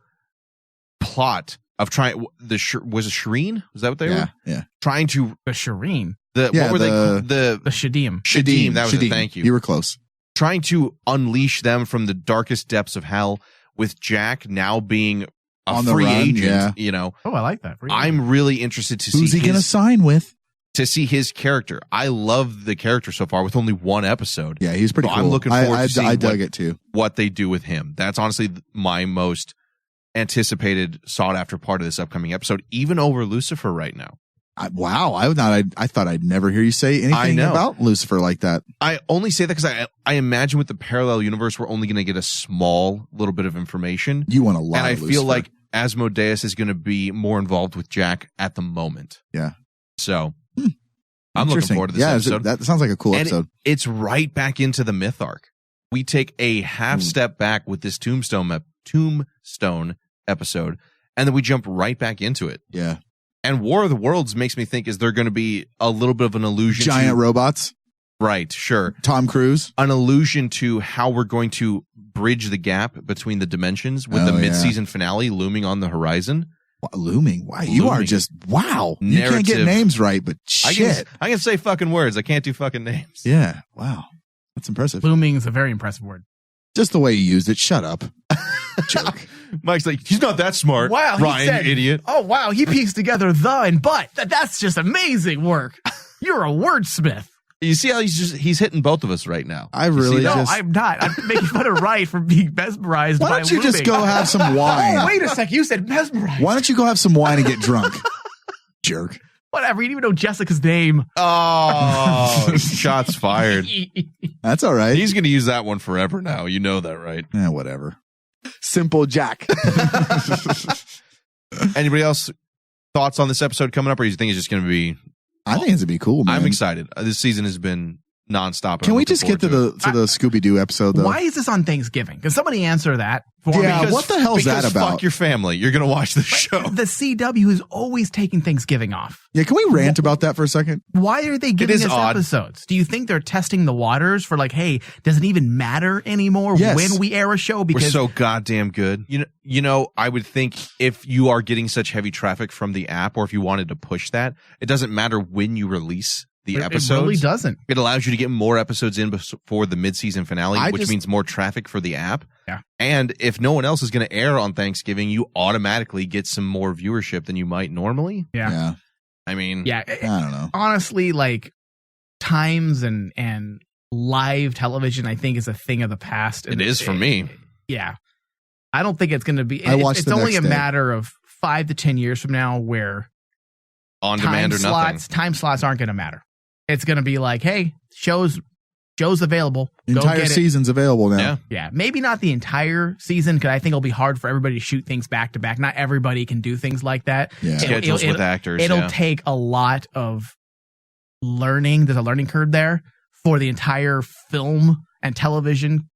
plot of trying was it Shireen? Was that what they were? Yeah. Trying to The Shireen. what were they called? The Shadim. Shadim. That was it. Thank you. You were close. Trying to unleash them from the darkest depths of hell, with Jack now being On the free run, agent. yeah. You know, Oh, I like that. I'm really interested to Who's see he going to sign with? to see his character. I love the character so far with only one episode. Yeah, he's pretty So cool. I'm looking forward to seeing I dug it too. what they do with him. That's honestly my most anticipated, sought after part of this upcoming episode, even over Lucifer right now. Wow, I thought I'd never hear you say anything about Lucifer like that. I only say that because I imagine with the parallel universe, we're only going to get a small little bit of information. You want a lot, and I of feel Lucifer. like Asmodeus is going to be more involved with Jack at the moment. Yeah. So I'm looking forward to this episode. That sounds like a cool And episode. it's right back into the myth arc. We take a half step back with this Tombstone episode, and then we jump right back into it. Yeah. And War of the Worlds makes me think, is there going to be a little bit of an allusion Giant robots. Right, sure. Tom Cruise. An allusion to how we're going to bridge the gap between the dimensions with the mid-season finale looming on the horizon. Looming? Wow, you are just, wow. You can't get names right, but shit. I can say fucking words. I can't do fucking names. Yeah, wow. That's impressive. Looming is a very impressive word. Just the way you used it. Shut up. Jerk. Mike's like, he's not that smart. Wow, Ryan, idiot. Oh, wow, he pieced together the and but. That's just amazing work. You're a wordsmith. You see how he's hitting both of us right now. I really No, I'm not. I'm making fun of Wright for being mesmerized by Why don't you just looming. go have some wine? Oh, wait a sec. You said mesmerized. Why don't you go have some wine and get drunk? Jerk. Whatever. You didn't even know Jessica's name. Oh, shots fired. That's all right. He's going to use that one forever now. You know that, right? Yeah, whatever. Simple Jack. Anybody else thoughts on this episode coming up, or you think it's just going to be? I think it's gonna be cool, man. I'm excited. This season has been nonstop. Can we just get to the Scooby Doo episode though? Why is this on Thanksgiving? Can somebody answer that for me? Yeah, what the hell is that about? Fuck your family. You're going to watch the show. The CW is always taking Thanksgiving off. Yeah, can we rant about that for a second? Why are they giving us odd. episodes? Do you think they're testing the waters for like, hey, does it even matter anymore when we air a show? Because we're so goddamn good. You know, I would think if you are getting such heavy traffic from the app, or if you wanted to push that, it doesn't matter when you release the episodes. It really doesn't. It allows you to get more episodes in before the mid-season finale, which means more traffic for the app. Yeah. And if no one else is going to air on Thanksgiving, you automatically get some more viewership than you might normally. Yeah. I mean, I don't know. Honestly, like times and live television, I think is a thing of the past. It is for me. Yeah. I don't think it's going to be. It's only a matter of 5 to 10 years from now where on demand or nothing. Time slots aren't going to matter. It's going to be like, hey, show's available. The entire season's available now. Yeah. Maybe not the entire season, because I think it'll be hard for everybody to shoot things back to back. Not everybody can do things like that. Yeah. Schedules with actors. It'll take a lot of learning. There's a learning curve there for the entire film and television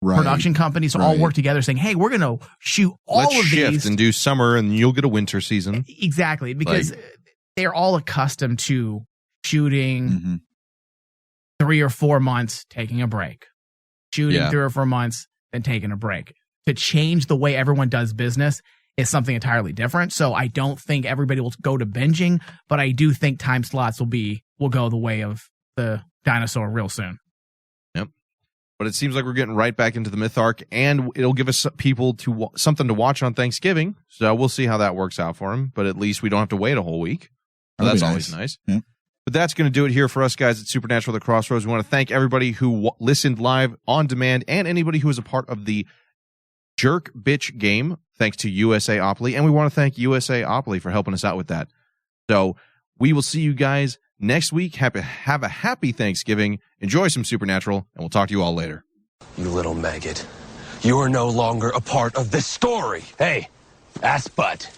production companies to all work together saying, hey, we're going to shoot Let's of shift these. and do summer, and you'll get a winter season. Exactly. Because they're all accustomed to shooting 3 or 4 months, taking a break, shooting 3 or 4 months, then taking a break. To change the way everyone does business is something entirely different. So I don't think everybody will go to binging, but I do think time slots will go the way of the dinosaur real soon. Yep. But it seems like we're getting right back into the myth arc, and it'll give us people something to watch on Thanksgiving. So we'll see how that works out for them. But at least we don't have to wait a whole week. So that's always nice. Yeah. But that's going to do it here for us guys at Supernatural The Crossroads. We want to thank everybody who listened live on demand, and anybody who was a part of the Jerk Bitch game, thanks to USAopoly. And we want to thank USAopoly for helping us out with that. So we will see you guys next week. Have a happy Thanksgiving. Enjoy some Supernatural, and we'll talk to you all later. You little maggot. You are no longer a part of this story. Hey, ass butt.